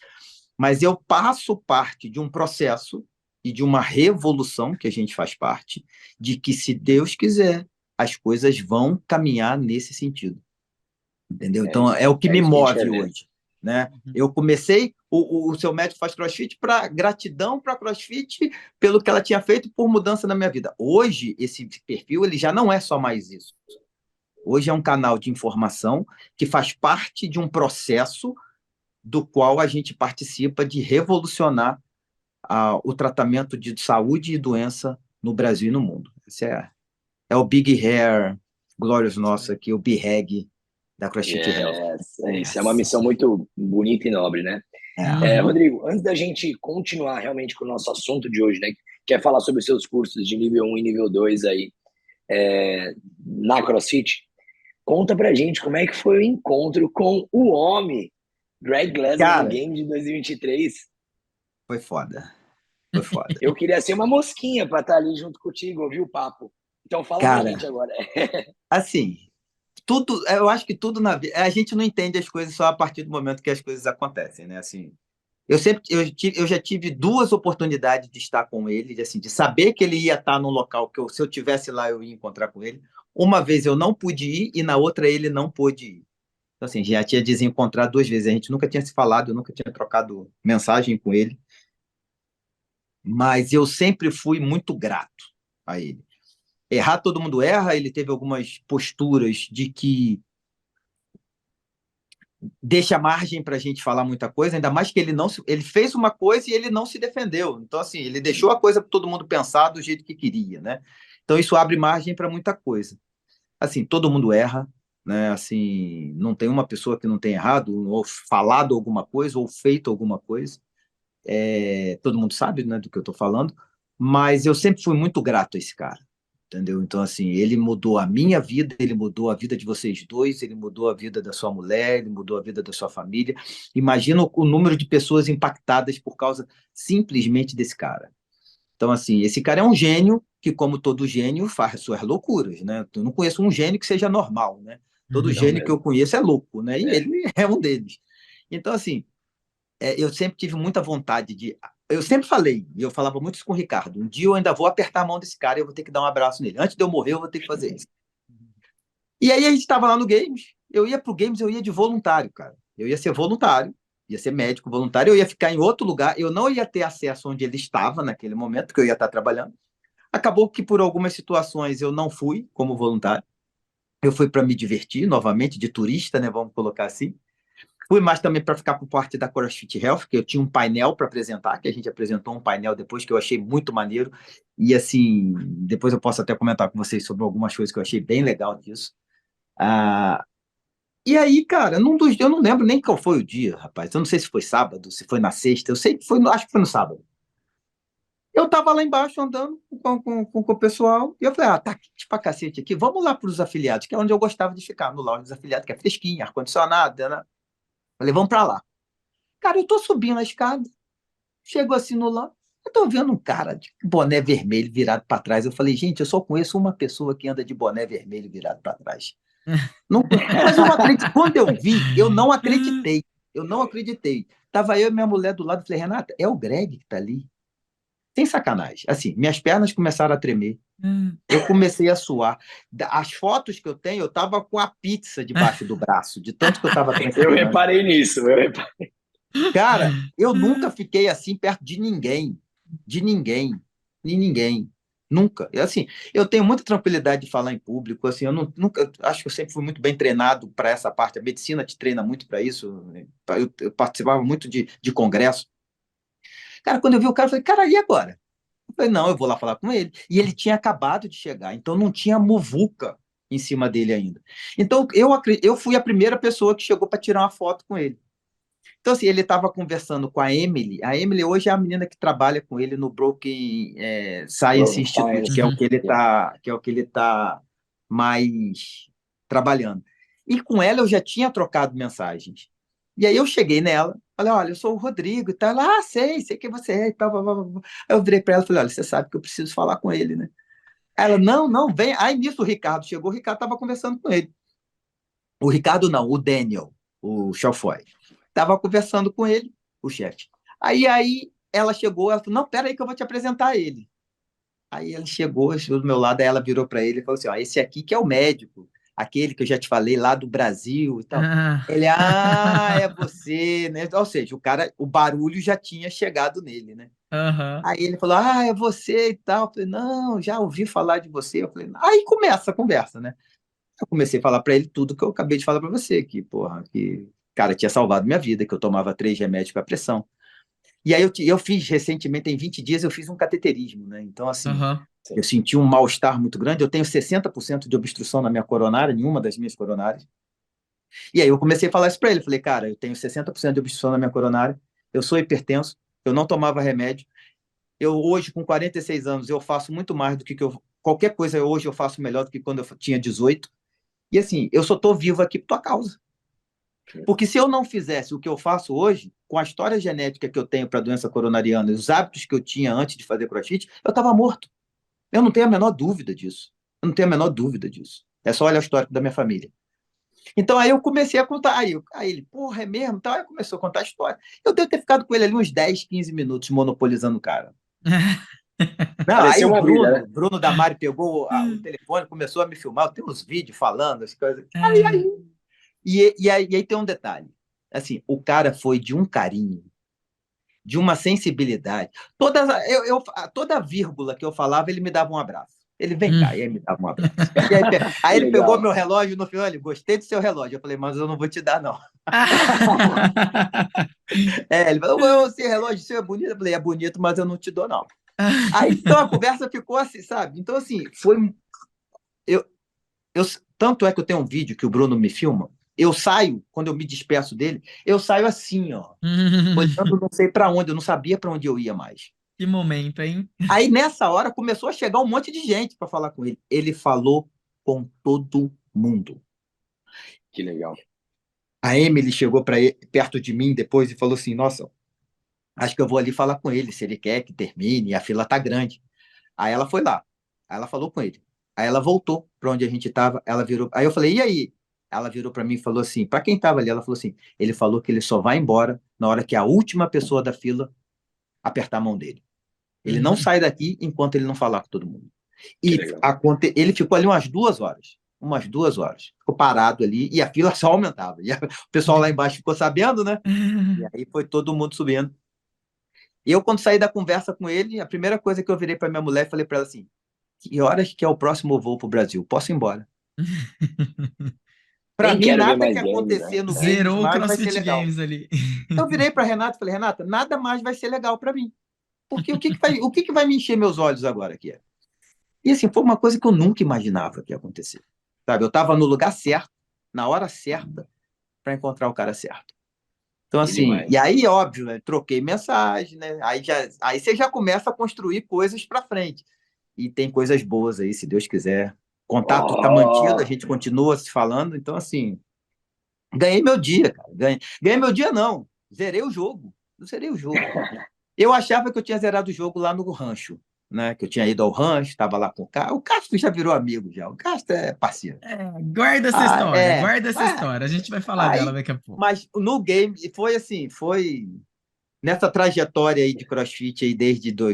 Mas eu passo parte de um processo e de uma revolução que a gente faz parte, de que, se Deus quiser, as coisas vão caminhar nesse sentido. Entendeu? Então, isso, é o que me isso que a gente quer move ver. hoje, né? Eu comecei, o seu médico faz CrossFit para gratidão para CrossFit pelo que ela tinha feito por mudança na minha vida. Hoje, esse perfil ele já não é só mais isso. Hoje é um canal de informação que faz parte de um processo do qual a gente participa de revolucionar o tratamento de saúde e doença no Brasil e no mundo. Esse é o Big Hair Glorious nosso aqui, o BHAG da CrossFit Health. Isso é uma missão muito bonita e nobre, né? Uhum. Rodrigo, antes da gente continuar realmente com o nosso assunto de hoje, né? Que é falar sobre os seus cursos de nível 1 e nível 2 aí na CrossFit, conta pra gente como é que foi o encontro com o homem, Greg Glassman, no Cara, Game de 2023. foi foda. Foi foda. Eu queria ser uma mosquinha para estar ali junto contigo, ouvir o papo. Então fala pra gente Cara, agora. assim, tudo, eu acho que tudo na vida, a gente não entende as coisas só a partir do momento que as coisas acontecem, né? Assim, eu já tive duas oportunidades de estar com ele, de saber que ele ia estar no local que se eu tivesse lá eu ia encontrar com ele. Uma vez eu não pude ir e na outra ele não pôde ir. Então, assim, já tinha desencontrado duas vezes. A gente nunca tinha se falado, eu nunca tinha trocado mensagem com ele, mas eu sempre fui muito grato a ele. Errar, todo mundo erra. Ele teve algumas posturas de que deixa margem para a gente falar muita coisa, ainda mais que ele fez uma coisa e ele não se defendeu. Então, assim, ele deixou a coisa para todo mundo pensar do jeito que queria, né? Então, isso abre margem para muita coisa. Assim, todo mundo erra, né? Assim, não tem uma pessoa que não tenha errado, ou falado alguma coisa, ou feito alguma coisa. Todo mundo sabe, né, do que eu estou falando, mas eu sempre fui muito grato a esse cara. Entendeu? Então, assim, ele mudou a minha vida, ele mudou a vida de vocês dois, ele mudou a vida da sua mulher, ele mudou a vida da sua família. Imagina o número de pessoas impactadas por causa simplesmente desse cara. Então, assim, esse cara é um gênio que, como todo gênio, faz suas loucuras, né? Eu não conheço um gênio que seja normal, né? Todo Uhum. Não gênio que eu mesmo. conheço é louco, né? E É. ele é um deles. Então, assim, eu sempre tive muita vontade de. Eu sempre falei, e eu falava muito isso com o Ricardo. Um dia eu ainda vou apertar a mão desse cara e eu vou ter que dar um abraço nele. Antes de eu morrer, eu vou ter que fazer isso. E aí a gente estava lá no Games. Eu ia pro Games, eu ia de voluntário, cara. Eu ia ser voluntário, ia ser médico voluntário, eu ia ficar em outro lugar, eu não ia ter acesso onde ele estava naquele momento, porque eu ia estar trabalhando. Acabou que por algumas situações eu não fui como voluntário. Eu fui para me divertir, novamente, de turista, né? Vamos colocar assim. Fui mais também para ficar por parte da CrossFit Health, que eu tinha um painel para apresentar, que a gente apresentou um painel depois que eu achei muito maneiro. E assim, depois eu posso até comentar com vocês sobre algumas coisas que eu achei bem legal disso. Ah, e aí, cara, eu não lembro nem qual foi o dia, rapaz. Eu não sei se foi sábado, se foi na sexta. Eu sei que foi, acho que foi no sábado. Eu tava lá embaixo andando com o pessoal e eu falei, tá quente pra cacete aqui, vamos lá para os afiliados, que é onde eu gostava de ficar, no lounge dos afiliados, que é fresquinho, ar-condicionado, né? Falei, vamos para lá. Cara, eu tô subindo a escada, chego assim no lounge, eu tô vendo um cara de boné vermelho virado para trás. Eu falei, gente, eu só conheço uma pessoa que anda de boné vermelho virado para trás. Não, mas eu não acredito. Quando eu vi, eu não acreditei. Eu não acreditei. Tava eu e minha mulher do lado. Falei, Renata, é o Greg que tá ali? Sem sacanagem. Assim, minhas pernas começaram a tremer. Eu comecei a suar. As fotos que eu tenho, eu tava com a pizza debaixo do braço, de tanto que eu tava Eu transpirando. reparei nisso. Cara, eu nunca fiquei assim perto de ninguém. De ninguém. De ninguém. Nunca. E, assim, eu tenho muita tranquilidade de falar em público. Assim, nunca. Acho que eu sempre fui muito bem treinado para essa parte. A medicina te treina muito para isso. Eu participava muito de congresso. Cara, quando eu vi o cara, eu falei, cara, e agora? Eu falei, não, eu vou lá falar com ele. E ele tinha acabado de chegar, então não tinha muvuca em cima dele ainda. Então eu fui a primeira pessoa que chegou para tirar uma foto com ele. Então, assim, ele estava conversando com a Emily. A Emily hoje é a menina que trabalha com ele no Broken Science Broken Institute, que Science. é o que ele tá mais trabalhando. E com ela eu já tinha trocado mensagens. E aí eu cheguei nela, falei, olha, eu sou o Rodrigo e tal. Ela, sei que você é e tal. Blá, blá, blá. Aí eu virei para ela e falei, olha, você sabe que eu preciso falar com ele, né? Aí ela, não, vem. Aí nisso o Ricardo chegou, o Ricardo estava conversando com ele. O Ricardo não, o Daniel, o Chafoy. Estava conversando com ele, o chefe. Aí ela chegou, ela falou, não, pera aí que eu vou te apresentar ele. Aí ele chegou do meu lado, aí ela virou para ele e falou assim: ó, esse aqui que é o médico, aquele que eu já te falei lá do Brasil e tal. Ah. Ele, é você, né? Ou seja, o barulho já tinha chegado nele, né? Aham. Aí ele falou, é você e tal. Eu falei, não, já ouvi falar de você. Eu falei, aí começa a conversa, né? Eu comecei a falar para ele tudo que eu acabei de falar para você, que, porra, que, cara, tinha salvado minha vida, que eu tomava 3 remédios para pressão. E aí eu fiz recentemente, em 20 dias, eu fiz um cateterismo, né? Então, assim, Aham. eu senti um mal-estar muito grande. Eu tenho 60% de obstrução na minha coronária, em uma das minhas coronárias. E aí eu comecei a falar isso para ele. Falei, cara, eu tenho 60% de obstrução na minha coronária, eu sou hipertenso, eu não tomava remédio. Eu hoje, com 46 anos, eu faço muito mais do que eu... Qualquer coisa hoje eu faço melhor do que quando eu tinha 18. E assim, eu só estou vivo aqui por tua causa. Porque se eu não fizesse o que eu faço hoje, com a história genética que eu tenho para a doença coronariana e os hábitos que eu tinha antes de fazer crossfit, eu estava morto. Eu não tenho a menor dúvida disso. Eu não tenho a menor dúvida disso. É só olhar o histórico da minha família. Então aí eu comecei a contar. Aí ele, porra, é mesmo? Então aí começou a contar a história. Eu devo ter ficado com ele ali uns 10, 15 minutos monopolizando o cara. Não, aí Pareceu o uma vida, né? Bruno Damari pegou o telefone, começou a me filmar. Eu tenho uns vídeos falando, as coisas. É. E aí tem um detalhe. Assim, o cara foi de um carinho, de uma sensibilidade. Toda vírgula que eu falava, ele me dava um abraço. Ele vem cá, e aí me dava um abraço. E aí Que ele pegou legal. meu relógio no final, ele, gostei do seu relógio. Eu falei, mas eu não vou te dar, não. Ele falou, esse relógio seu é bonito. Eu falei, é bonito, mas eu não te dou, não. Aí então a conversa ficou assim, sabe? Então, assim, foi. Eu, eu, tanto é que eu tenho um vídeo que o Bruno me filma. Eu saio, quando eu me despeço dele, eu saio assim, ó, olhando não sei para onde, eu não sabia para onde eu ia mais. Que momento, hein? Aí nessa hora começou a chegar um monte de gente para falar com ele. Ele falou com todo mundo. Que legal. A Emily chegou perto de mim depois e falou assim: Nossa, acho que eu vou ali falar com ele, se ele quer que termine, a fila tá grande. Aí ela foi lá, aí ela falou com ele. Aí ela voltou para onde a gente estava, ela virou. Aí eu falei: E aí? Ela virou para mim e falou assim: Para quem estava ali, ela falou assim: Ele falou que ele só vai embora na hora que a última pessoa da fila apertar a mão dele. Ele não sai daqui enquanto ele não falar com todo mundo. Que E legal. ele ficou ali umas 2 horas. Umas 2 horas. Ficou parado ali e a fila só aumentava. E o pessoal lá embaixo ficou sabendo, né? E aí foi todo mundo subindo. E eu, quando saí da conversa com ele, a primeira coisa que eu virei para minha mulher e falei para ela assim: Que horas que é o próximo voo para o Brasil? Posso ir embora? Para Nem mim, quero ver nada mais que games, né? acontecer no Games Zerou o mais vai ser CrossFit legal. Games ali. Eu virei para Renata e falei: Renata, nada mais vai ser legal para mim. Porque o que vai me encher meus olhos agora aqui? E assim, foi uma coisa que eu nunca imaginava que ia acontecer. Sabe? Eu estava no lugar certo, na hora certa, para encontrar o cara certo. Então, Que assim, demais. e aí, óbvio, né, troquei mensagem, né? Aí você já começa a construir coisas para frente. E tem coisas boas aí, se Deus quiser. O contato está mantido, a Oh, gente continua se falando. Então, assim, ganhei meu dia, cara. Ganhei meu dia, não. Zerei o jogo. Eu zerei o jogo. Eu achava que eu tinha zerado o jogo lá no rancho, né? Que eu tinha ido ao rancho, estava lá com o Castro. O Castro já virou amigo já. O Castro é parceiro. É, guarda essa Ah, história, é. guarda essa Mas, história. A gente vai falar dela aí, daqui a pouco. mas no game foi assim, foi nessa trajetória aí de CrossFit aí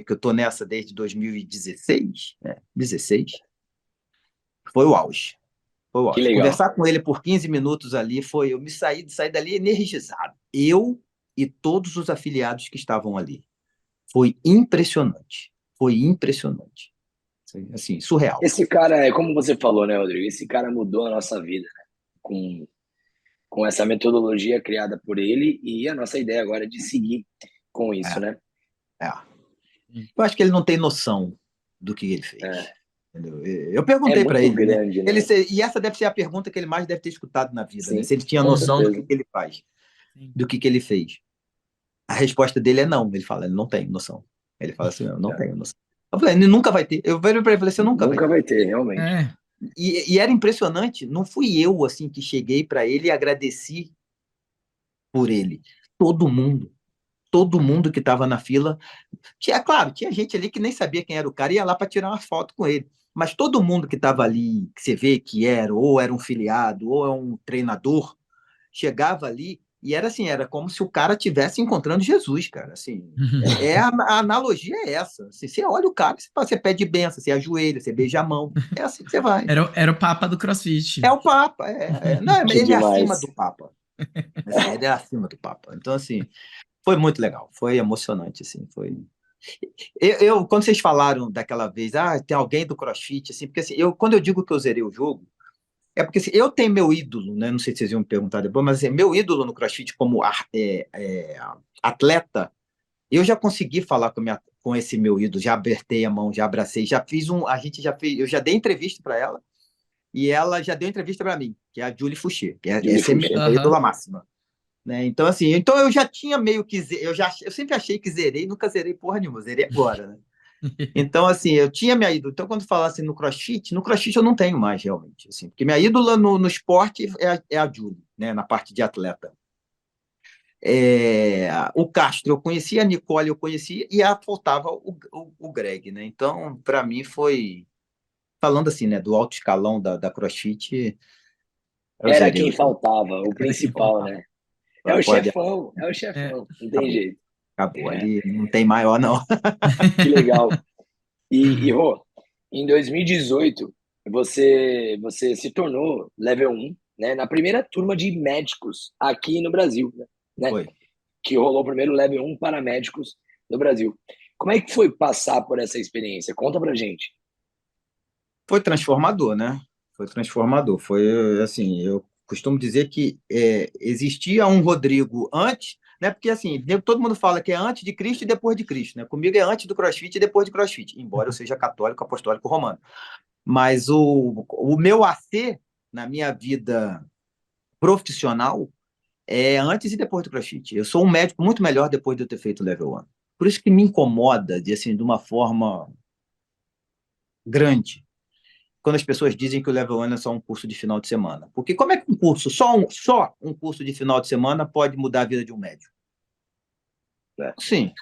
que eu tô nessa desde 2016, né? 16, foi o auge. Foi o que auge. legal. Conversar com ele por 15 minutos ali eu me saí dali energizado. Eu e todos os afiliados que estavam ali. Foi impressionante. Foi impressionante. Assim, surreal. Esse cara, é como você falou, né, Rodrigo? Esse cara mudou a nossa vida, né? Com essa metodologia criada por ele e a nossa ideia agora é de seguir com isso, É, né? é. Eu acho que ele não tem noção do que ele fez. É, Entendeu? Eu é perguntei para muito ele, né? grande, né? E essa deve ser a pergunta que ele mais deve ter escutado na vida, né? Sim, Se ele tinha com noção do certeza. que ele faz, Sim. do que ele fez. A resposta dele é não. Ele fala, ele não tem noção. Ele fala assim, eu não É. tenho noção. Eu falei, ele nunca vai ter. Eu falei para ele, você nunca vai Nunca ter. vai ter, realmente. É, E era impressionante, não fui eu assim que cheguei para ele e agradeci por ele. Todo mundo. Todo mundo que estava na fila. Claro, tinha gente ali que nem sabia quem era o cara e ia lá para tirar uma foto com ele. Mas todo mundo que estava ali, que você vê que era, ou era um filiado, ou é um treinador, chegava ali E era assim, era como se o cara estivesse encontrando Jesus, cara. Assim, a analogia é essa. Assim, você olha o cara, você pede benção, você ajoelha, você beija a mão. É assim que você vai. Era o Papa do CrossFit. É o Papa. Não, Que ele é acima demais. do Papa. Assim, ele é acima do Papa. Então, assim, foi muito legal. Foi emocionante, assim. Foi. Quando vocês falaram daquela vez, tem alguém do CrossFit, assim, porque assim, quando eu digo que eu zerei o jogo, é porque assim, eu tenho meu ídolo, né? Não sei se vocês iam me perguntar depois, mas assim, meu ídolo no CrossFit como atleta, eu já consegui falar com esse meu ídolo, já apertei a mão, já abracei, já fiz a gente já fez, eu já dei entrevista para ela e ela já deu entrevista para mim, que é a Julie Foucher, Julie essa é Foucher. minha ídola máxima. Né? Então, assim, eu já tinha meio que. Eu sempre achei que zerei, nunca zerei porra nenhuma, zerei agora, né? Então, assim, eu tinha minha ídola. Então, quando falasse no CrossFit eu não tenho mais, realmente. Assim, porque minha ídola no esporte é a Julie, né? Na parte de atleta. O Castro eu conhecia, a Nicole eu conhecia, e faltava o Greg, né? Então, para mim, foi. Falando assim, né? Do alto escalão da CrossFit, eu Era zerei o quem jogo. faltava, o Era quem principal, faltava. né? É o Pode, chefão, É. não tem acabou. jeito. Acabou É, ali, não tem maior, não. que legal. Rô, em 2018, você se tornou level 1, né, na primeira turma de médicos aqui no Brasil, né? Foi. Que rolou o primeiro level 1 para médicos no Brasil. Como é que foi passar por essa experiência? Conta pra gente. Foi transformador, né? Foi transformador. Foi assim, eu costumo dizer que existia um Rodrigo antes, né? Porque assim, todo mundo fala que é antes de Cristo e depois de Cristo, né? Comigo é antes do CrossFit e depois de CrossFit, embora eu seja católico, apostólico romano. Mas o meu AC na minha vida profissional é antes e depois do CrossFit. Eu sou um médico muito melhor depois de eu ter feito o level 1. Por isso que me incomoda de uma forma grande quando as pessoas dizem que o Level 1 é só um curso de final de semana. Porque como é que só um curso de final de semana pode mudar a vida de um médico? Né? Sim.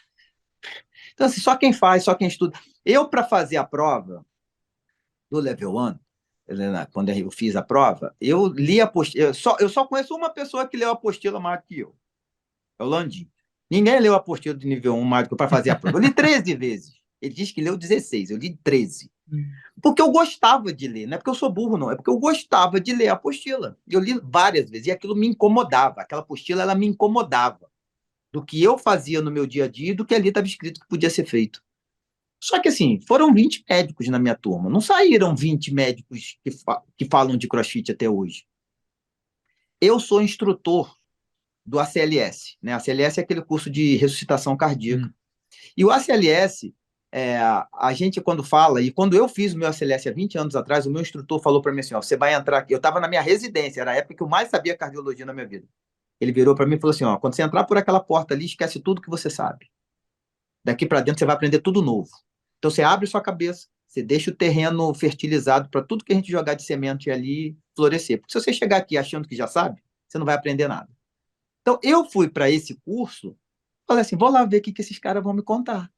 Então, assim, só quem faz, só quem estuda. Eu, para fazer a prova do Level 1, quando eu fiz a prova, eu li a apostila. Eu só conheço uma pessoa que leu a apostila mais que eu. É o Landim. Ninguém leu a apostila do nível 1 mais para fazer a prova. Eu li 13 vezes. Ele diz que leu 16, eu li 13. Porque eu gostava de ler, não é porque eu sou burro, não, é porque eu gostava de ler a apostila. Eu li várias vezes e aquilo me incomodava. Aquela apostila, ela me incomodava do que eu fazia no meu dia a dia e do que ali estava escrito que podia ser feito. Só que, assim, foram 20 médicos na minha turma. Não saíram 20 médicos que falam de CrossFit até hoje. Eu sou instrutor do ACLS, né? A ACLS é aquele curso de ressuscitação cardíaca. E o ACLS, a gente quando fala, e quando eu fiz o meu ACLS há 20 anos atrás, o meu instrutor falou para mim assim, ó, você vai entrar aqui, eu estava na minha residência, era a época que eu mais sabia cardiologia na minha vida. Ele virou para mim e falou assim, ó, quando você entrar por aquela porta ali, esquece tudo que você sabe. Daqui para dentro você vai aprender tudo novo. Então você abre sua cabeça, você deixa o terreno fertilizado para tudo que a gente jogar de semente ali florescer. Porque se você chegar aqui achando que já sabe, você não vai aprender nada. Então eu fui para esse curso, falei assim, vou lá ver o que esses caras vão me contar.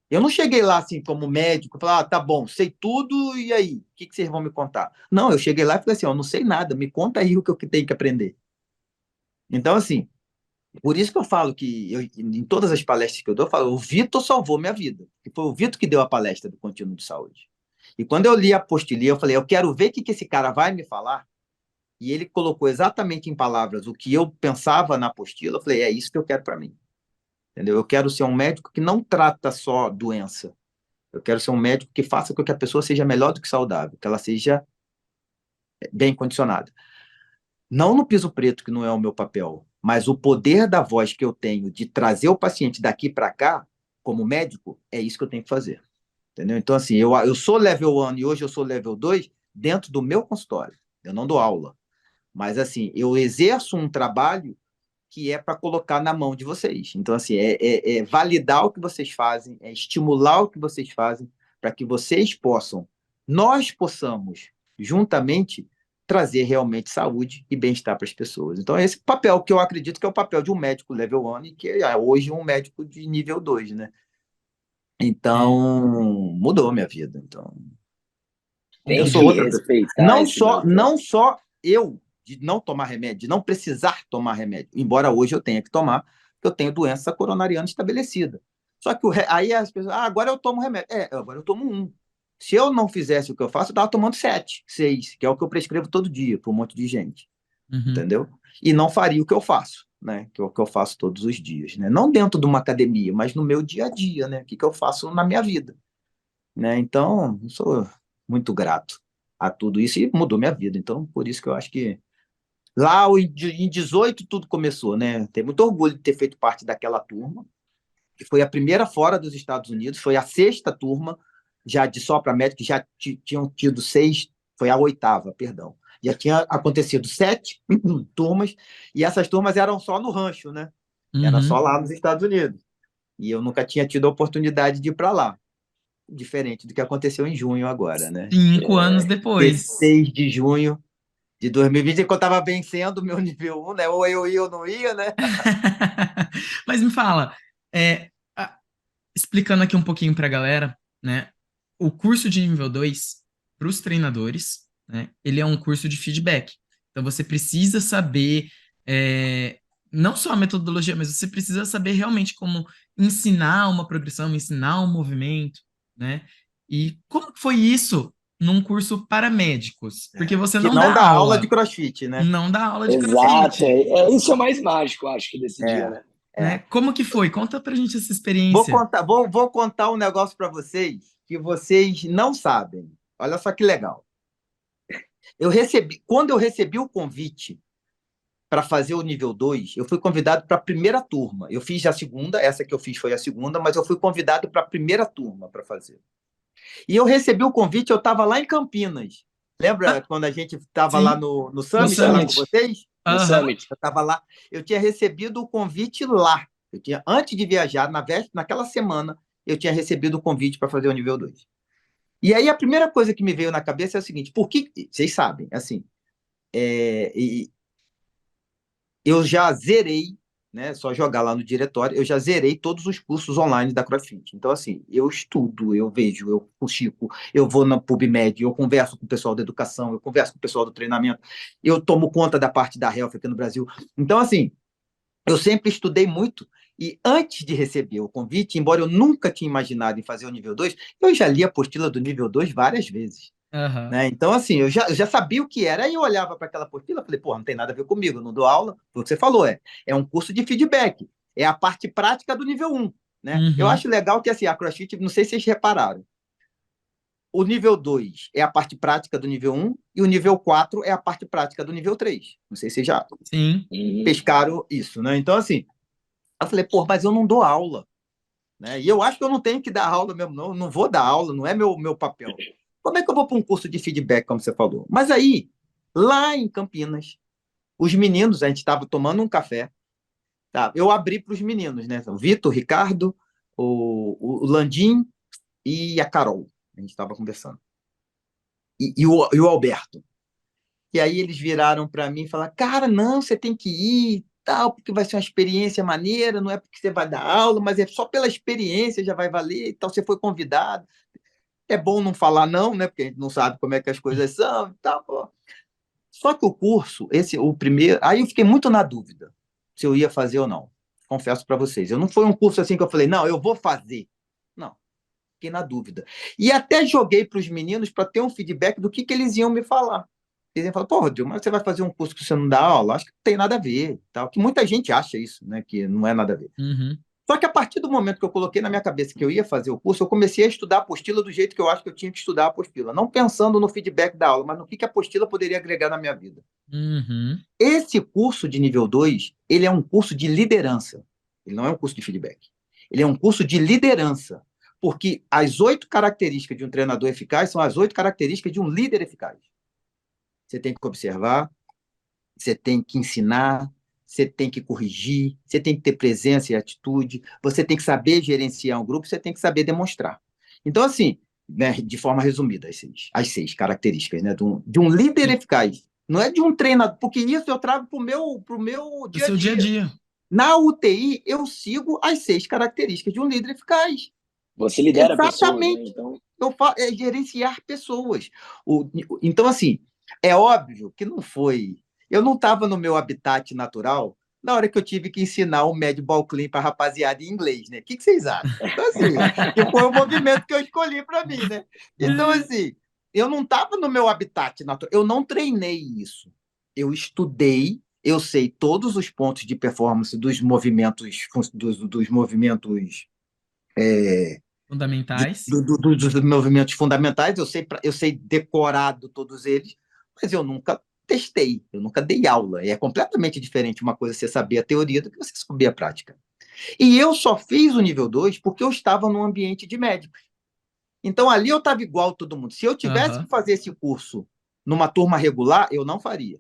Eu não cheguei lá assim como médico, falei, tá bom, sei tudo, e aí? O que vocês vão me contar? Não, eu cheguei lá e falei assim, eu não sei nada, me conta aí o que eu tenho que aprender. Então, assim, por isso que eu falo que em todas as palestras que eu dou, eu falo, o Vitor salvou minha vida, que foi o Vitor que deu a palestra do Contínuo de Saúde. E quando eu li a apostila, eu falei, eu quero ver o que esse cara vai me falar, e ele colocou exatamente em palavras o que eu pensava na apostila, eu falei, é isso que eu quero para mim. Entendeu? Eu quero ser um médico que não trata só doença. Eu quero ser um médico que faça com que a pessoa seja melhor do que saudável, que ela seja bem condicionada. Não no piso preto, que não é o meu papel, mas o poder da voz que eu tenho de trazer o paciente daqui para cá, como médico, é isso que eu tenho que fazer. Entendeu? Então, assim, eu sou level 1 e hoje eu sou level 2 dentro do meu consultório. Eu não dou aula. Mas, assim, eu exerço um trabalho que é para colocar na mão de vocês. Então, assim, é validar o que vocês fazem, é estimular o que vocês fazem, para que vocês nós possamos, juntamente, trazer realmente saúde e bem-estar para as pessoas. Então, é esse papel que eu acredito que é o papel de um médico level 1 e que é hoje um médico de nível 2, né? Então, mudou minha vida. Então, eu Tem sou que outra pessoa. respeitar Não esse só, papel. não só eu de não tomar remédio, de não precisar tomar remédio, embora hoje eu tenha que tomar, porque eu tenho doença coronariana estabelecida. Só que aí as pessoas, agora eu tomo remédio. Agora eu tomo um. Se eu não fizesse o que eu faço, eu estava tomando 7, 6, que é o que eu prescrevo todo dia para um monte de gente, entendeu? E não faria o que eu faço, né? Que é o que eu faço todos os dias, né? Não dentro de uma academia, mas no meu dia a dia, né? O que eu faço na minha vida, né? Então, eu sou muito grato a tudo isso e mudou minha vida. Então, por isso que eu acho que lá em 18 tudo começou, né? Tenho muito orgulho de ter feito parte daquela turma, que foi a primeira fora dos Estados Unidos, foi a 6ª turma, já de só para médico, que já tinham tido 6, foi a 8ª, perdão. Já tinha acontecido 7 turmas, e essas turmas eram só no rancho, né? Era só lá nos Estados Unidos. E eu nunca tinha tido a oportunidade de ir para lá. Diferente do que aconteceu em junho agora, né? 5 anos depois. 16 de junho de 2020, quando eu estava vencendo o meu nível 1, né? Ou eu ia ou não ia, né? Mas me fala, explicando aqui um pouquinho para a galera, né? O curso de nível 2 para os treinadores, né? Ele é um curso de feedback. Então você precisa saber não só a metodologia, mas você precisa saber realmente como ensinar uma progressão, ensinar um movimento, né? E como que foi isso num curso para médicos? Porque você Que não não dá dá aula de aula, crossfit, né? não dá aula de Exato, CrossFit, isso é o mais mágico, eu acho, que desse dia, É, né? né? é. Como que foi? Conta pra gente essa Vou experiência. contar, vou contar um negócio para vocês que vocês não sabem. Olha só que legal. Quando eu recebi o convite para fazer o nível 2, eu fui convidado para a primeira turma. Eu fiz a segunda, essa que eu fiz foi a segunda, mas eu fui convidado para a primeira turma para fazer. E eu recebi o convite, eu estava lá em Campinas. Lembra Ah, quando a gente estava lá sim, no No Summit, lá com Summit. vocês? No aham, Summit. Eu estava lá, eu tinha recebido o convite lá. Antes de viajar, naquela semana, eu tinha recebido o convite para fazer o nível 2. E aí a primeira coisa que me veio na cabeça é o seguinte: por que vocês sabem, assim, eu já zerei, né? Só jogar lá no diretório, eu já zerei todos os cursos online da CrossFit. Então, assim, eu estudo, eu vejo, eu fuxico, eu vou na PubMed, eu converso com o pessoal da educação, eu converso com o pessoal do treinamento, eu tomo conta da parte da health aqui no Brasil. Então, assim, eu sempre estudei muito. E antes de receber o convite, embora eu nunca tinha imaginado em fazer o nível 2, eu já li a apostila do nível 2 várias vezes. aham, Né? Então, assim, eu já sabia o que era, aí eu olhava para aquela apostila e falei, pô, não tem nada a ver comigo, eu não dou aula, foi o que você falou, é um curso de feedback, é a parte prática do nível 1. Né? Eu uhum, acho legal que assim, a CrossFit, não sei se vocês repararam, o nível 2 é a parte prática do nível 1 e o nível 4 é a parte prática do nível 3. Não sei se vocês já sim, pescaram isso, né? Então, assim, eu falei, pô, mas eu não dou aula. Né? E eu acho que eu não tenho que dar aula mesmo, não. Eu não vou dar aula, não é meu papel. Como é que eu vou para um curso de feedback, como você falou? Mas aí, lá em Campinas, os meninos, a gente estava tomando um café, tá? Eu abri para os meninos, né? O Vitor, o Ricardo, o Landim e a Carol. A gente estava conversando. E o Alberto. E aí eles viraram para mim e falaram: cara, não, você tem que ir, tal, porque vai ser uma experiência maneira, não é porque você vai dar aula, mas é só pela experiência já vai valer e tal. Você foi convidado. É bom não falar não, né? Porque a gente não sabe como é que as coisas são e tal. Pô. Só que o curso, o primeiro, aí eu fiquei muito na dúvida se eu ia fazer ou não. Confesso para vocês, eu não foi um curso assim que eu falei, não, eu vou fazer. Não, fiquei na dúvida. E até joguei para os meninos para ter um feedback do que eles iam me falar. Eles iam falar, pô, Rodrigo, mas você vai fazer um curso que você não dá aula? Acho que não tem nada a ver. Tal. Que muita gente acha isso, né? Que não é nada a ver. uhum, Só que a partir do momento que eu coloquei na minha cabeça que eu ia fazer o curso, eu comecei a estudar a apostila do jeito que eu acho que eu tinha que estudar a apostila. Não pensando no feedback da aula, mas no que a apostila poderia agregar na minha vida. uhum, Esse curso de nível 2, ele é um curso de liderança. Ele não é um curso de feedback. Ele é um curso de liderança. Porque as 8 características de um treinador eficaz são as 8 características de um líder eficaz. Você tem que observar, você tem que ensinar, você tem que corrigir, você tem que ter presença e atitude, você tem que saber gerenciar um grupo, você tem que saber demonstrar. Então, assim, né, de forma resumida, as seis características, né, de um líder sim, eficaz. Não é de um treinador, porque isso eu trago para o meu do dia a seu dia a dia. dia. Na UTI, eu sigo as 6 características de um líder eficaz. Você lidera pessoas, né? Exatamente. Então, É gerenciar pessoas. Então, assim, é óbvio que não foi. eu não estava no meu habitat natural na hora que eu tive que ensinar o Mad Ball Clean para a rapaziada em inglês, né? O que vocês acham? Então, assim, que foi o movimento que eu escolhi para mim, né? Então, assim, eu não estava no meu habitat natural, eu não treinei isso. Eu estudei, eu sei todos os pontos de performance dos movimentos Fundamentais. dos movimentos fundamentais, eu sei decorado todos eles, mas eu nunca testei, eu nunca dei aula. É completamente diferente uma coisa você saber a teoria do que você saber a prática. E eu só fiz o nível 2 porque eu estava num ambiente de médicos. Então ali eu estava igual a todo mundo. Se eu tivesse que Aham. fazer esse curso numa turma regular, eu não faria.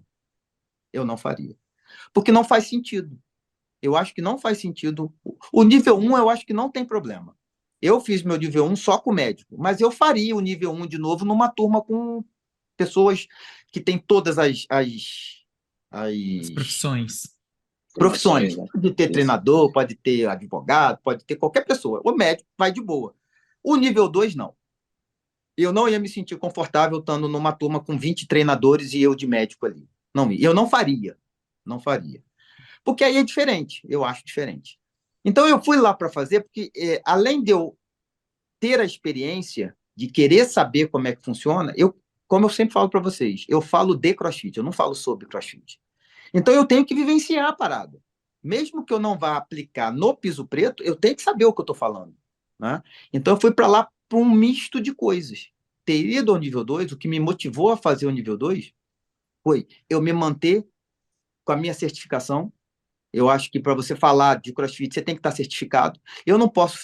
Eu não faria. Porque não faz sentido. Eu acho que não faz sentido. O nível 1 eu acho que não tem problema. Eu fiz meu nível 1 só com médico, mas eu faria o nível 1 de novo numa turma com pessoas que têm todas As as profissões. profissões. Né? Pode ter Isso. treinador, pode ter advogado, pode ter qualquer pessoa. O médico vai de boa. O nível 2 não. Eu não ia me sentir confortável estando numa turma com 20 treinadores e eu de médico ali. Não, eu não faria. Não faria. Porque aí é diferente, eu acho diferente. Então eu fui lá para fazer, porque além de eu ter a experiência de querer saber como é que funciona, como eu sempre falo para vocês, eu falo de CrossFit, eu não falo sobre CrossFit. Então eu tenho que vivenciar a parada. Mesmo que eu não vá aplicar no piso preto, eu tenho que saber o que eu estou falando. Né? Então eu fui para lá para um misto de coisas. Ter ido ao nível 2, o que me motivou a fazer o nível 2 foi eu me manter com a minha certificação. Eu acho que para você falar de CrossFit, você tem que estar certificado. Eu não posso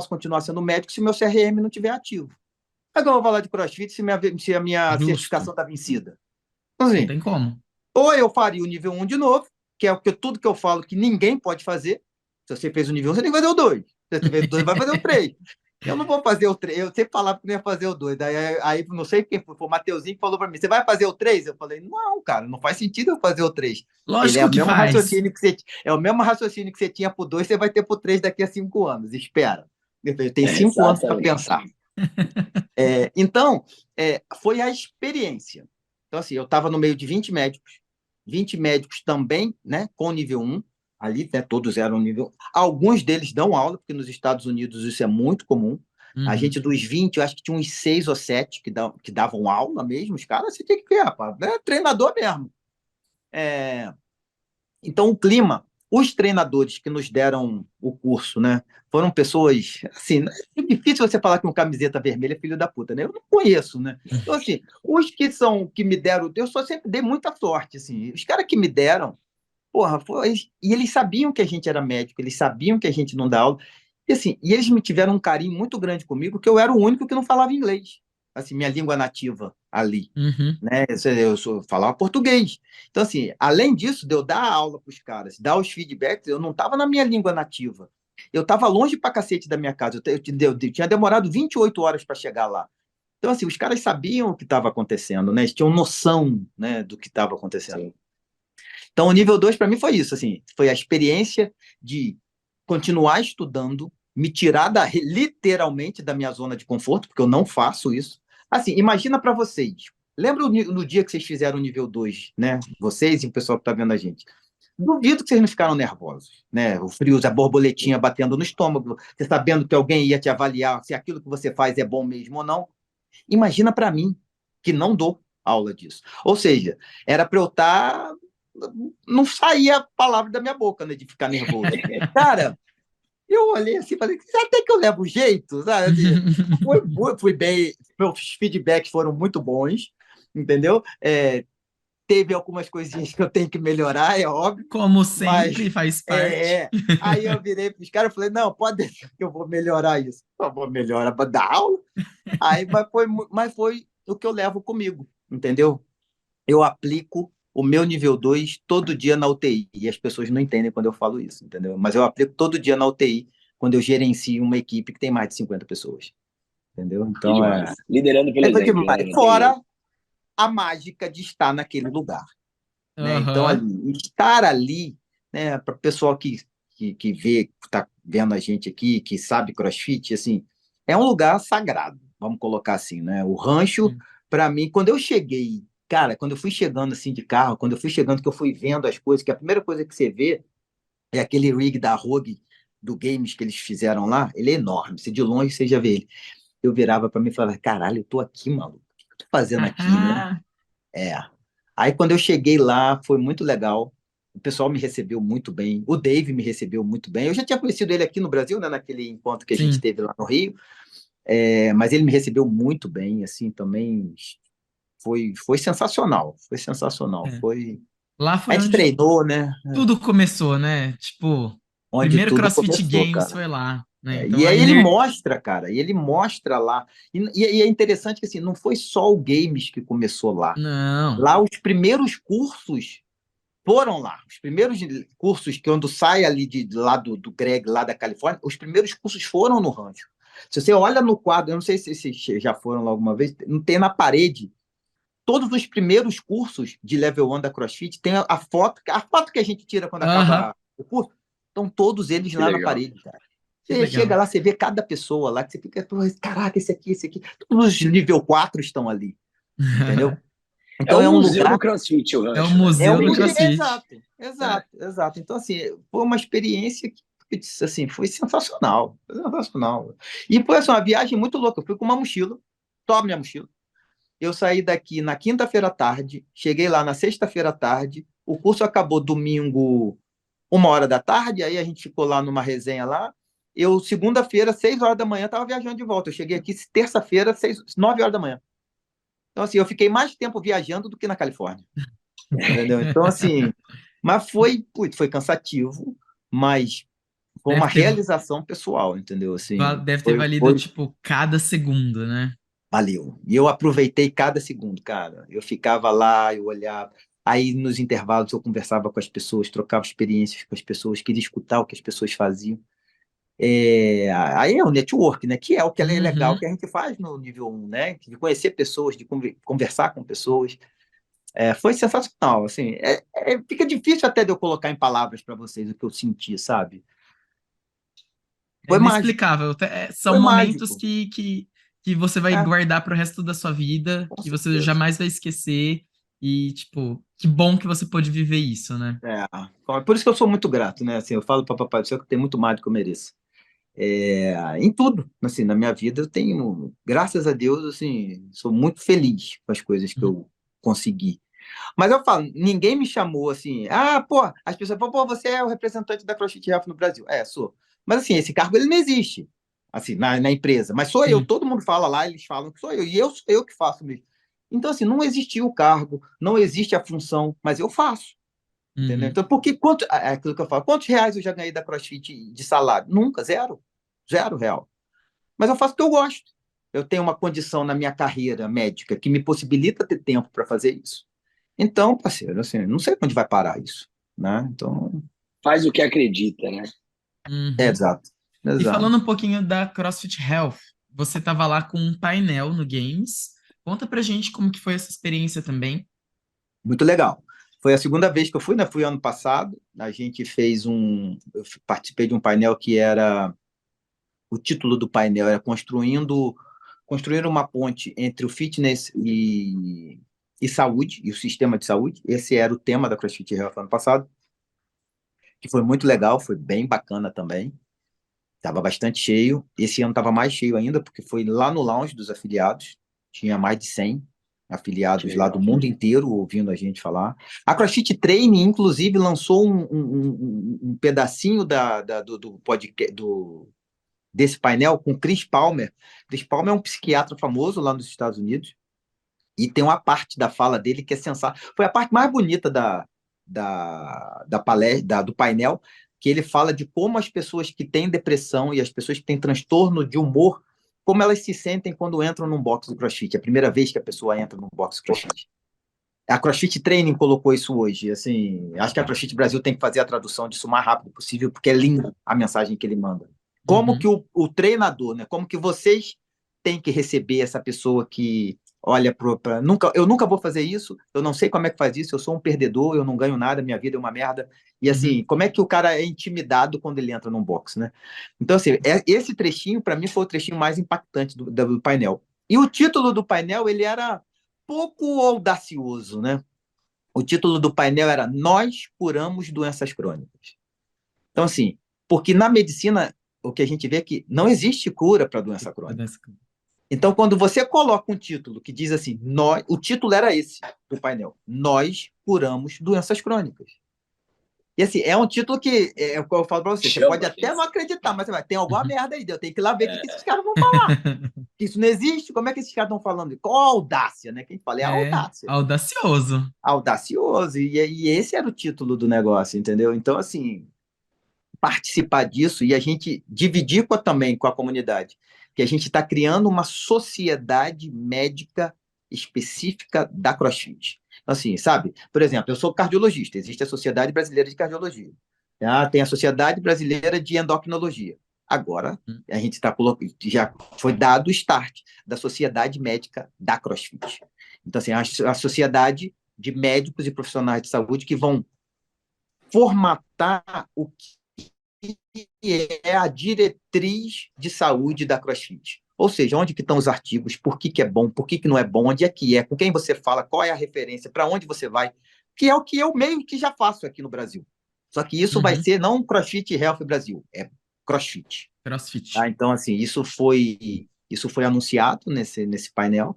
continuar sendo médico se o meu CRM não estiver ativo. Como é que eu vou falar de CrossFit se a minha Justo. certificação está vencida? Então, Não assim, tem como. ou eu faria o nível 1 de novo, que é tudo que eu falo que ninguém pode fazer. Se você fez o nível 1, você tem que fazer o 2. Se você fez o 2, vai fazer o 3. Eu não vou fazer o 3. Eu sempre falava que não ia fazer o 2. Aí não sei quem foi o Mateuzinho que falou para mim: você vai fazer o 3? Eu falei: não, cara, não faz sentido eu fazer o 3. Ele é Lógico o que mesmo faz. raciocínio que você, é o mesmo raciocínio que você tinha para o 2, você vai ter para o 3 daqui a 5 anos. Espera. Eu falei, tem 5 anos para Exatamente. pensar. Então, foi a experiência. Então, assim, eu estava no meio de 20 médicos também, né, com nível 1, ali, né, todos eram nível. Alguns deles dão aula, porque nos Estados Unidos isso é muito comum. A Uhum. gente, dos 20, eu acho que tinha uns 6 ou 7 que davam aula mesmo. Os caras, você tinha que ver, rapaz, é treinador mesmo. Então, o clima, os treinadores que nos deram o curso, né, foram pessoas, assim, é difícil você falar que um camiseta vermelha é filho da puta, né? Eu não conheço, né? Então, assim, os que me deram, eu só sempre dei muita sorte, assim. Os caras que me deram, porra, e eles sabiam que a gente era médico, eles sabiam que a gente não dá aula. E assim, e eles me tiveram um carinho muito grande comigo, que eu era o único que não falava inglês. Assim, minha língua nativa ali, Uhum. né? Falava português. Então, assim, além disso, de eu dar aula para os caras, dar os feedbacks, eu não estava na minha língua nativa. Eu estava longe pra cacete da minha casa. Eu tinha demorado 28 horas para chegar lá. Então, assim, os caras sabiam o que estava acontecendo, né? Eles tinham noção, né, do que estava acontecendo. Sim. Então, o nível 2 para mim foi isso, assim, foi a experiência de continuar estudando, me tirar literalmente da minha zona de conforto, porque eu não faço isso. Assim, imagina para vocês. Lembra no dia que vocês fizeram o nível 2, né? Vocês e o pessoal que está vendo a gente. Duvido que vocês não ficaram nervosos, né? O frio, a borboletinha batendo no estômago, você sabendo que alguém ia te avaliar se aquilo que você faz é bom mesmo ou não. Imagina para mim, que não dou aula disso. Ou seja, era para eu estar. Não saía a palavra da minha boca, né? De ficar nervoso. Cara, eu olhei assim e falei, até que eu levo jeito, sabe? Assim, fui bem, meus feedbacks foram muito bons, entendeu? Teve algumas coisinhas que eu tenho que melhorar, é óbvio, Como mas sempre, faz é, parte. é. Aí eu virei para os caras e falei, não, pode deixar que eu vou melhorar isso. Eu vou melhorar para dar aula. Mas foi o que eu levo comigo, entendeu? Eu aplico o meu nível 2 todo dia na UTI. E as pessoas não entendem quando eu falo isso, entendeu? Mas eu aplico todo dia na UTI quando eu gerencio uma equipe que tem mais de 50 pessoas. Entendeu? Que Então demais. Liderando pelo é exemplo, né? demais. Não tem jeito. Fora a mágica de estar naquele lugar. Né? Então, Aham. estar ali, né, para o pessoal que vê, que está vendo a gente aqui, que sabe CrossFit, assim, é um lugar sagrado, vamos colocar assim, né? O rancho, para mim, quando eu cheguei Cara, quando eu fui chegando assim de carro, quando eu fui chegando, que eu fui vendo as coisas, que a primeira coisa que você vê é aquele rig da Rogue, do Games que eles fizeram lá, ele é enorme, você de longe você já vê ele. Eu virava para mim e falava, caralho, eu tô aqui, maluco, o que eu tô fazendo aqui, né? É. Aí quando eu cheguei lá, foi muito legal. O pessoal me recebeu muito bem. O Dave me recebeu muito bem. Eu já tinha conhecido ele aqui no Brasil, né, naquele encontro que a gente Sim. teve lá no Rio. Mas ele me recebeu muito bem, assim, também foi sensacional. Foi sensacional. É. Foi. Lá A foi gente onde treinou, né? tudo começou, né? Tipo, Onde primeiro tudo CrossFit começou, Games cara. foi lá, né? Então E a aí ele Ener... mostra, cara, e ele mostra lá. E é interessante que assim, não foi só o Games que começou lá. Não. Lá os primeiros cursos foram lá. Os primeiros cursos que quando sai ali lá do Greg, lá da Califórnia, os primeiros cursos foram no rancho. Se você olha no quadro, eu não sei se já foram lá alguma vez, não tem na parede. Todos os primeiros cursos de Level 1 da CrossFit tem a foto que a gente tira quando Aham. acaba o curso, estão todos eles Que lá na legal. parede, cara. Que Você chega legal. lá, você vê cada pessoa lá, que você fica, "Pô, caraca, esse aqui. Todos os nível 4 estão ali, entendeu? É Então o é um museu do lugar. CrossFit, o É o rancho, né? É museu um do Bem museu, isso. CrossFit. exato, É. exato, exato. Então, assim, foi uma experiência que, assim, foi sensacional, foi sensacional. E foi, assim, uma viagem muito louca. Eu fui com uma mochila, só a minha mochila. Eu saí daqui na quinta-feira à tarde, cheguei lá na sexta-feira à tarde, o curso acabou domingo, 1 hora da tarde, aí a gente ficou lá numa resenha lá. Eu, segunda-feira, 6 horas da manhã, estava viajando de volta. Eu cheguei aqui terça-feira, 9 horas da manhã. Então, assim, eu fiquei mais tempo viajando do que na Califórnia. Entendeu? Então, assim, mas putz, foi cansativo, mas foi uma Deve ter, realização pessoal, entendeu? Assim, deve ter foi, valido, foi, tipo, cada segundo, né? valeu. E eu aproveitei cada segundo, cara. Eu ficava lá, eu olhava. Aí, nos intervalos, eu conversava com as pessoas, trocava experiências com as pessoas, queria escutar o que as pessoas faziam. Aí é o network, né? Que é o que é legal Uhum. que a gente faz no nível 1, né? De conhecer pessoas, de conversar com pessoas. Foi sensacional, assim. Fica difícil até de eu colocar em palavras para vocês o que eu senti, sabe? É Foi mágico, inexplicável. São foi momentos mágico. que você vai É, guardar pro resto da sua vida, com que você certeza. jamais vai esquecer. E, tipo, que bom que você pôde viver isso, né? Por isso que eu sou muito grato, né? Assim, eu falo para Papai do Céu que tem muito mais do que eu mereço. Em tudo, assim, na minha vida eu tenho, graças a Deus, assim, sou muito feliz com as coisas que eu consegui. Mas eu falo, ninguém me chamou assim, pô, as pessoas falam, pô, você é o representante da CrossFit Health no Brasil. Sou. Mas assim, esse cargo ele não existe, assim, na empresa. Mas sou eu, Sim. todo mundo fala lá, eles falam que sou eu, e eu sou eu que faço mesmo. Então, assim, não existiu o cargo, não existe a função, mas eu faço, entendeu? Uhum. Então, é aquilo que eu falo, quantos reais eu já ganhei da CrossFit de salário? Nunca, zero. Zero real. Mas eu faço o que eu gosto. Eu tenho uma condição na minha carreira médica que me possibilita ter tempo para fazer isso. Então, parceiro, assim, não sei onde vai parar isso, né? Então, Faz o que acredita, né? Uhum. exato, E exato. falando um pouquinho da CrossFit Health, você tava lá com um painel no Games. Conta pra gente como que foi essa experiência também. Muito legal. Foi a segunda vez que eu fui, né? Fui ano passado. A gente fez eu participei de um painel que era, o título do painel era construir uma ponte entre o fitness e saúde, e o sistema de saúde. Esse era o tema da CrossFit Health ano passado, que foi muito legal, foi bem bacana também. Estava bastante cheio. Esse ano estava mais cheio ainda, porque foi lá no lounge dos afiliados. Tinha mais de 100 Que afiliados lá do legal. mundo inteiro ouvindo a gente falar. A CrossFit Training, inclusive, lançou um pedacinho do podcast, desse painel com Chris Palmer. Chris Palmer é um psiquiatra famoso lá nos Estados Unidos. E tem uma parte da fala dele que é sensacional. Foi a parte mais bonita da palestra, do painel, que ele fala de como as pessoas que têm depressão e as pessoas que têm transtorno de humor, como elas se sentem quando entram num box do CrossFit. É a primeira vez que a pessoa entra num box do CrossFit. A CrossFit Training colocou isso hoje. Assim, acho que a CrossFit Brasil tem que fazer a tradução disso o mais rápido possível, porque é linda a mensagem que ele manda. Como que Uhum. o treinador, né? Como que vocês têm que receber essa pessoa que olha para eu nunca vou fazer isso, eu não sei como é que faz isso, eu sou um perdedor, eu não ganho nada, minha vida é uma merda. E Uhum. assim, como é que o cara é intimidado quando ele entra num box, né? Então, assim, esse trechinho, para mim, foi o trechinho mais impactante do painel. E o título do painel, ele era pouco audacioso, né? O título do painel era Nós curamos doenças crônicas. Então, assim, porque na medicina, o que a gente vê é que não existe cura para doença crônica. Então, quando você coloca um título que diz assim, o título era esse do painel, Nós curamos doenças crônicas. E assim, é um título que, é o que eu falo para você, você pode até não acreditar, mas tem alguma merda aí, eu tenho que ir lá ver o que esses caras vão falar. Isso não existe, como é que esses caras estão falando? Qual a audácia, né? Quem fala é a audácia. Audacioso. Audacioso, e esse era o título do negócio, entendeu? Então, assim, participar disso e a gente dividir também com a comunidade, que a gente está criando uma sociedade médica específica da CrossFit. Então, assim, sabe? Por exemplo, eu sou cardiologista, existe a Sociedade Brasileira de Cardiologia, tá? Tem a Sociedade Brasileira de Endocrinologia. Agora, a gente está colocando, já foi dado o start da Sociedade Médica da CrossFit. Então, assim, a sociedade de médicos e profissionais de saúde que vão formatar o que é a diretriz de saúde da CrossFit. Ou seja, onde que estão os artigos, por que é bom, por que não é bom, onde é que é, com quem você fala, qual é a referência, para onde você vai, que é o que eu meio que já faço aqui no Brasil. Só que isso vai ser não CrossFit Health Brasil, é CrossFit. CrossFit. Tá? Então, assim, isso foi anunciado nesse painel,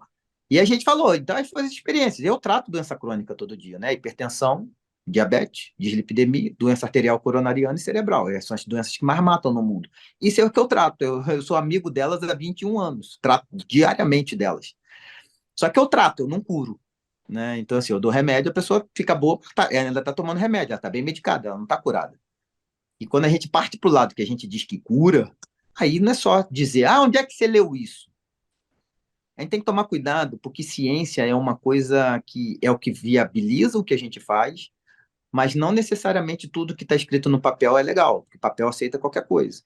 e a gente falou, então a gente faz experiências. Eu trato doença crônica todo dia, né? Hipertensão, diabetes, dislipidemia, doença arterial coronariana e cerebral. Essas são as doenças que mais matam no mundo. Isso é o que eu trato. Eu sou amigo delas há 21 anos. Trato diariamente delas. Só que eu trato, eu não curo. Né? Então, assim, eu dou remédio, a pessoa fica boa, ela ainda está tomando remédio, ela está bem medicada, ela não está curada. E quando a gente parte para o lado que a gente diz que cura, aí não é só dizer, onde é que você leu isso? A gente tem que tomar cuidado, porque ciência é uma coisa que é o que viabiliza o que a gente faz, mas não necessariamente tudo que está escrito no papel é legal, porque o papel aceita qualquer coisa.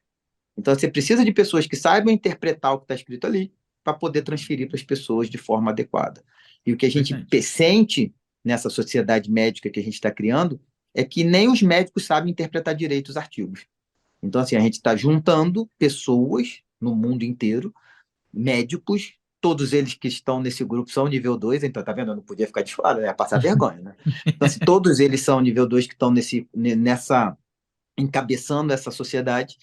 Então, você precisa de pessoas que saibam interpretar o que está escrito ali para poder transferir para as pessoas de forma adequada. E o que a gente sente nessa sociedade médica que a gente está criando é que nem os médicos sabem interpretar direito os artigos. Então, assim, a gente está juntando pessoas no mundo inteiro, médicos, todos eles que estão nesse grupo são nível 2, então, tá vendo? Eu não podia ficar de fora, né? Ia passar vergonha, né? Então, assim, todos eles são nível 2 que estão encabeçando essa sociedade,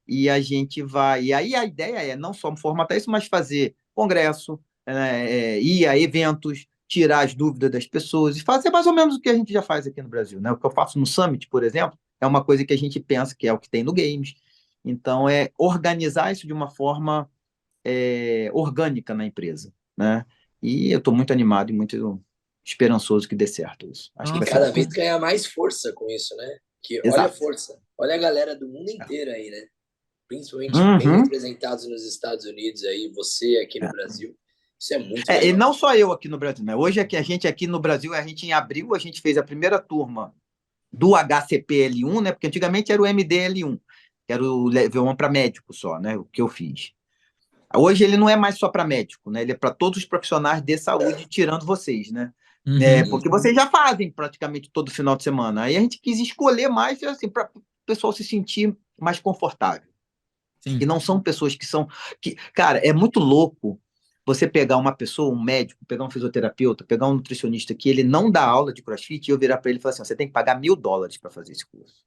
e a gente vai... E aí a ideia é não só formatar isso, mas fazer congresso, ir a eventos, tirar as dúvidas das pessoas, e fazer mais ou menos o que a gente já faz aqui no Brasil, né? O que eu faço no Summit, por exemplo, é uma coisa que a gente pensa que é o que tem no Games. Então, é organizar isso de uma forma orgânica na empresa, né? E eu estou muito animado e muito esperançoso que dê certo isso. Acho que vai ser cada vez ganhar mais força com isso, né? Que olha a força, olha a galera do mundo inteiro aí, né? Principalmente bem representados nos Estados Unidos aí, você aqui no Brasil. Isso é muito legal. E não só eu aqui no Brasil, né? Hoje a gente aqui no Brasil, em abril, a gente fez a primeira turma do HCPL1, né? Porque antigamente era o MDL1, que era o level 1 para médico só, né? O que eu fiz. Hoje ele não é mais só para médico, né? Ele é para todos os profissionais de saúde, tirando vocês, né? Porque vocês já fazem praticamente todo final de semana. Aí a gente quis escolher mais, assim, para o pessoal se sentir mais confortável. Sim. E não são pessoas que são... Cara, é muito louco você pegar uma pessoa, um médico, pegar um fisioterapeuta, pegar um nutricionista que ele não dá aula de CrossFit e eu virar para ele e falar assim, você tem que pagar $1.000 para fazer esse curso.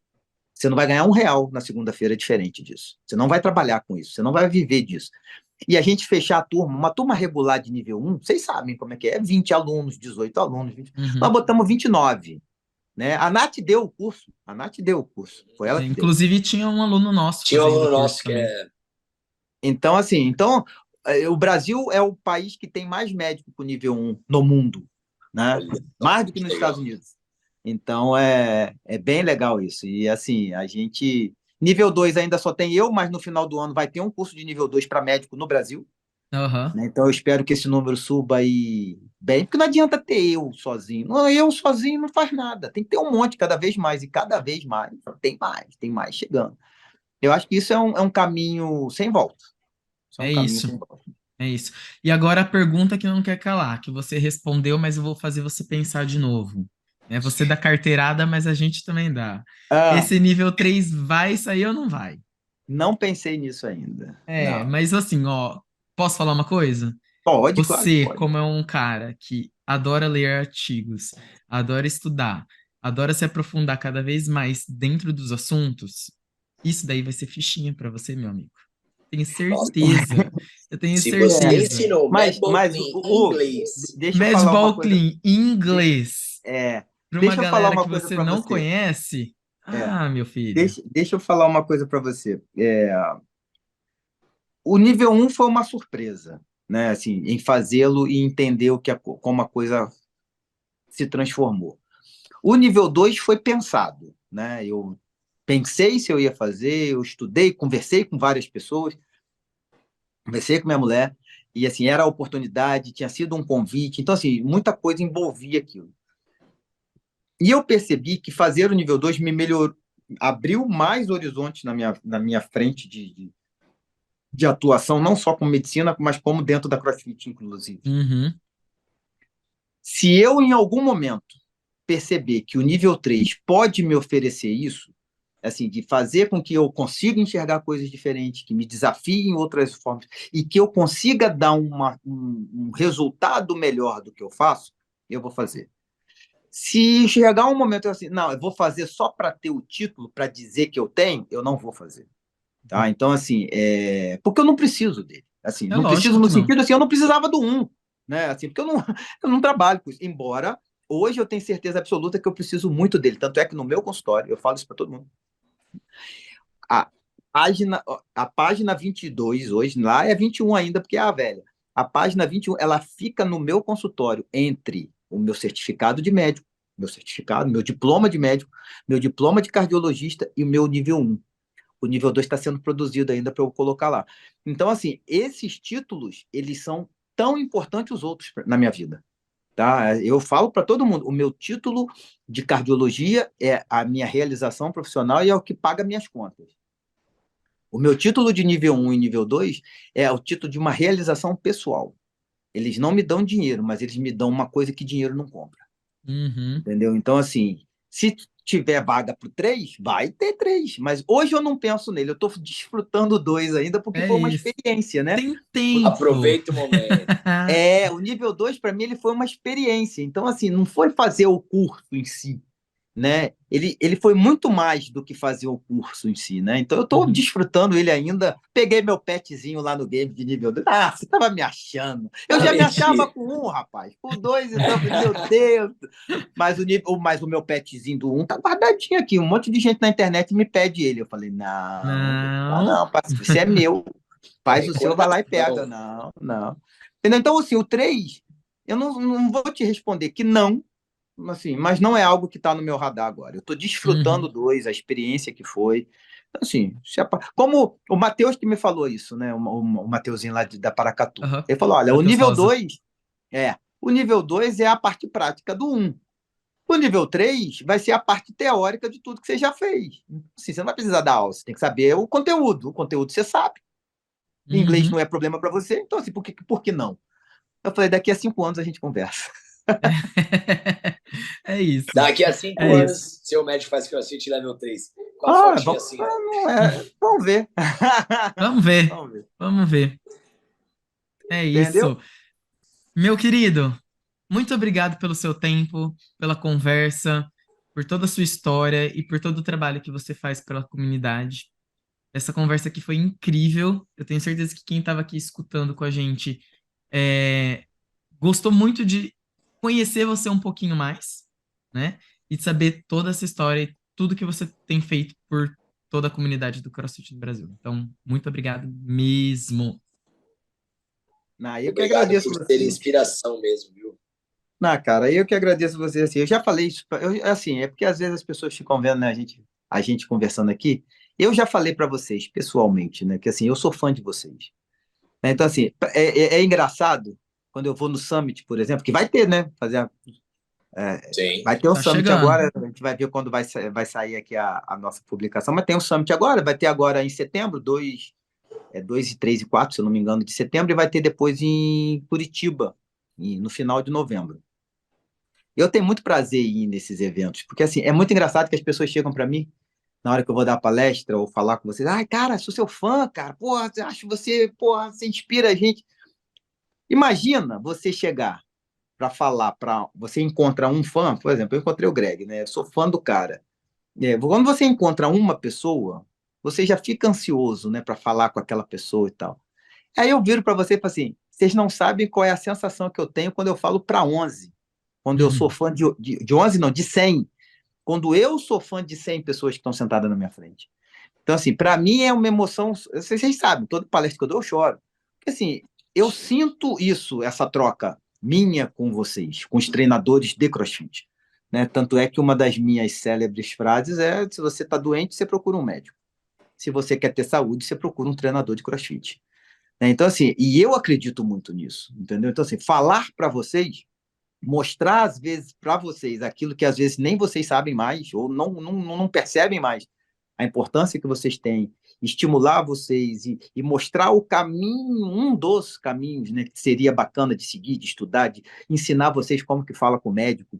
Você não vai ganhar R$1 na segunda-feira diferente disso. Você não vai trabalhar com isso, você não vai viver disso. E a gente fechar a turma, uma turma regular de nível 1, vocês sabem como é que é 20 alunos, 18 alunos, 20. Nós botamos 29. Né? A Nath deu o curso. Foi ela que inclusive, tinha um aluno nosso. Tinha um aluno nosso que é... Então, assim, o Brasil é o país que tem mais médico com nível 1 no mundo. Né? Mais do que nos Estados Unidos. Então, é bem legal isso. E, assim, a gente... Nível 2 ainda só tem eu, mas no final do ano vai ter um curso de nível 2 para médico no Brasil. Né? Então, eu espero que esse número suba aí bem, porque não adianta ter eu sozinho. Não, eu sozinho não faz nada. Tem que ter um monte cada vez mais, e cada vez mais. Tem mais chegando. Eu acho que isso é um caminho sem volta. É isso. E agora a pergunta que não quer calar, que você respondeu, mas eu vou fazer você pensar de novo. Você dá carteirada, mas a gente também dá. Esse nível 3 vai sair ou não vai? Não pensei nisso ainda. Mas assim, ó, posso falar uma coisa? Pode, claro que Você, pode. como é um cara que adora ler artigos, adora estudar, adora se aprofundar cada vez mais dentro dos assuntos, isso daí vai ser fichinha para você, meu amigo. Tenho Nossa, certeza. Eu tenho se você É, certeza. ensinou Maple mas Clean em inglês, deixa eu falar uma Madball coisa. Clean em de- inglês para uma Deixa eu falar galera uma que coisa você para não você. conhece, É, ah, meu filho. deixa eu falar uma coisa para você. O nível um foi uma surpresa, né? Assim, em fazê-lo e entender como a coisa se transformou. O nível 2 foi pensado, né? Eu pensei se eu ia fazer, eu estudei, conversei com várias pessoas, conversei com minha mulher, e assim, era a oportunidade, tinha sido um convite, então assim, muita coisa envolvia aquilo. E eu percebi que fazer o nível 2 me melhorou, abriu mais horizontes na minha frente de atuação, não só com medicina, mas como dentro da CrossFit, inclusive. Uhum, Se eu, em algum momento, perceber que o nível 3 pode me oferecer isso, assim, de fazer com que eu consiga enxergar coisas diferentes, que me desafie em outras formas, e que eu consiga dar um resultado melhor do que eu faço, eu vou fazer. Se chegar um momento assim, não, eu vou fazer só para ter o título, para dizer que eu tenho, eu não vou fazer. Tá? Então, assim, porque eu não preciso dele. Assim, é não preciso lógico no que não. sentido assim, eu não precisava do um, né? Assim, porque eu não trabalho com isso. Embora hoje eu tenho certeza absoluta que eu preciso muito dele. Tanto é que no meu consultório, eu falo isso para todo mundo. A a página 22 hoje, lá é 21 ainda, porque é a velha. A página 21 ela fica no meu consultório entre o meu certificado de médico, meu certificado, meu diploma de médico, meu diploma de cardiologista e o meu nível um. O nível 2 está sendo produzido ainda para eu colocar lá. Então, assim, esses títulos, eles são tão importantes os outros na minha vida. Tá? Eu falo para todo mundo, o meu título de cardiologia é a minha realização profissional e é o que paga minhas contas. O meu título de nível um e nível 2 é o título de uma realização pessoal. Eles não me dão dinheiro, mas eles me dão uma coisa que dinheiro não compra. Uhum. Entendeu? Então, assim, se tiver vaga para o 3, vai ter 3. Mas hoje eu não penso nele. Eu estou desfrutando o 2 ainda porque É foi uma isso. experiência, né? Tem tempo. aproveita o momento. O nível 2 para mim, ele foi uma experiência. Então, assim, não foi fazer o curso em si, né? Ele foi muito mais do que fazer o curso em si, né? Então eu estou Uhum. desfrutando ele ainda. Peguei meu petzinho lá no game de nível 2. Ah, você estava me achando. Eu Ah, já me achava mentira. com um, rapaz. Com dois, então, eu falei, meu Deus. Mas o meu petzinho do um tá guardadinho aqui. Um monte de gente na internet me pede ele. Eu falei, não, vou dar Não. não, parceiro, isso é meu. É Faz o seu, vai lá e pega. recordação. Não, não. Entendeu? Então, assim, o 3, eu não vou te responder que não, assim, mas não é algo que está no meu radar agora. Eu estou desfrutando Uhum. dois, a experiência que foi. Então, assim, como o Matheus que me falou isso, né? O Mateuzinho lá da Paracatu. Aham. Ele falou: olha, Matheus Rosa. o nível 2 é a parte prática do um. O nível 3 vai ser a parte teórica de tudo que você já fez. Assim, você não vai precisar dar aula, você tem que saber o conteúdo. O conteúdo você sabe. Inglês Uhum. não é problema para você, então, assim, por que não? Eu falei: daqui a 5 anos a gente conversa. É isso. Daqui a cinco É isso. anos, seu médico faz CrossFit level 3 com a Ah, fotinha assim, ó. não é, vamos ver. Vamos ver. Vamos ver. Vamos ver. É Entendeu? isso. Meu querido, muito obrigado pelo seu tempo, pela conversa, por toda a sua história e por todo o trabalho que você faz pela comunidade. Essa conversa aqui foi incrível. Eu tenho certeza que quem estava aqui escutando com a gente gostou muito de conhecer você um pouquinho mais, né? E de saber toda essa história e tudo que você tem feito por toda a comunidade do CrossFit do Brasil. Então, muito obrigado mesmo. Não, eu que Obrigado agradeço por ser você. inspiração mesmo, viu? Não, cara, eu que agradeço você. Assim, eu já falei isso, assim, é porque às vezes as pessoas ficam vendo, né, a gente conversando aqui. Eu já falei para vocês pessoalmente, né, que assim, eu sou fã de vocês. Né? Então, assim, é engraçado quando eu vou no Summit, por exemplo, que vai ter, né? É, Sim. vai ter o Tá Summit chegando. agora, a gente vai ver quando vai sair aqui a nossa publicação, mas tem o Summit agora, vai ter agora em setembro, 2 e 3 e 4, se eu não me engano, de setembro, e vai ter depois em Curitiba, no final de novembro. Eu tenho muito prazer em ir nesses eventos, porque assim, é muito engraçado que as pessoas chegam para mim na hora que eu vou dar palestra ou falar com vocês, ai, cara, sou seu fã, cara, porra, acho você, porra, você inspira a gente. Imagina você chegar para falar para você encontra um fã, por exemplo, eu encontrei o Greg, né? Eu sou fã do cara. Quando você encontra uma pessoa, você já fica ansioso, né, para falar com aquela pessoa e tal. Aí eu viro para você e falo assim: vocês não sabem qual é a sensação que eu tenho quando eu falo para 11, quando eu sou fã de 11, não, de 100. Quando eu sou fã de 100 pessoas que estão sentadas na minha frente. Então, assim, para mim é uma emoção. Vocês sabem, toda palestra que eu dou, eu choro. Porque, assim, eu sinto isso, essa troca minha com vocês, com os treinadores de CrossFit. Né? Tanto é que uma das minhas célebres frases é: se você está doente, você procura um médico. Se você quer ter saúde, você procura um treinador de CrossFit. Né? Então, assim, e eu acredito muito nisso, entendeu? Então, assim, falar para vocês, mostrar às vezes para vocês aquilo que às vezes nem vocês sabem mais ou não percebem mais a importância que vocês têm, estimular vocês e mostrar o caminho, um dos caminhos, né, que seria bacana de seguir, de estudar, de ensinar vocês como que fala com o médico.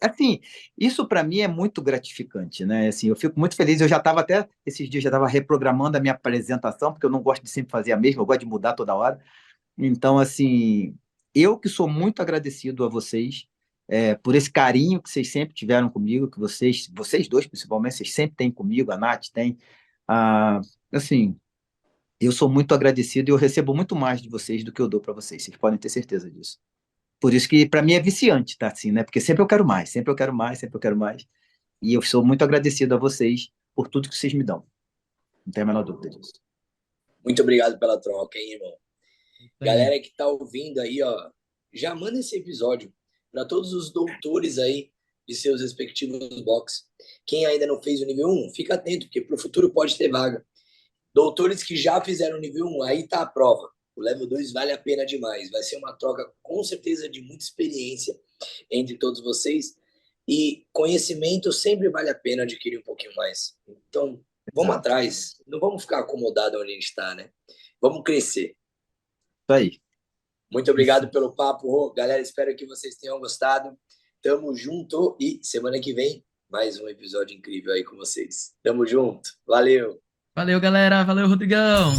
Assim, isso para mim é muito gratificante, né? Assim, eu fico muito feliz. Eu já estava até esses dias já estava reprogramando a minha apresentação, porque eu não gosto de sempre fazer a mesma, eu gosto de mudar toda hora. Então, assim, eu que sou muito agradecido a vocês por esse carinho que vocês sempre tiveram comigo, que vocês dois principalmente, vocês sempre têm comigo, a Nath tem. Ah, assim, eu sou muito agradecido e eu recebo muito mais de vocês do que eu dou para vocês. Vocês podem ter certeza disso. Por isso que para mim é viciante, tá assim, né? Porque sempre eu quero mais, sempre eu quero mais, sempre eu quero mais. E eu sou muito agradecido a vocês por tudo que vocês me dão. Não tenho a menor dúvida disso. Muito obrigado pela troca, hein, irmão? Bem, Galera que tá ouvindo aí, ó, já manda esse episódio para todos os doutores aí de seus respectivos box. Quem ainda não fez o nível 1, fica atento, porque pro futuro pode ter vaga. Doutores que já fizeram o nível 1, aí tá a prova. O level 2 vale a pena demais. Vai ser uma troca, com certeza, de muita experiência entre todos vocês. E conhecimento sempre vale a pena adquirir um pouquinho mais. Então, vamos Exato. atrás. Não vamos ficar acomodados onde a gente está, né? Vamos crescer. Isso aí. Muito obrigado pelo papo, Rô. Galera, espero que vocês tenham gostado. Tamo junto e semana que vem, mais um episódio incrível aí com vocês. Tamo junto. Valeu! valeu, galera. Valeu, Rodrigão.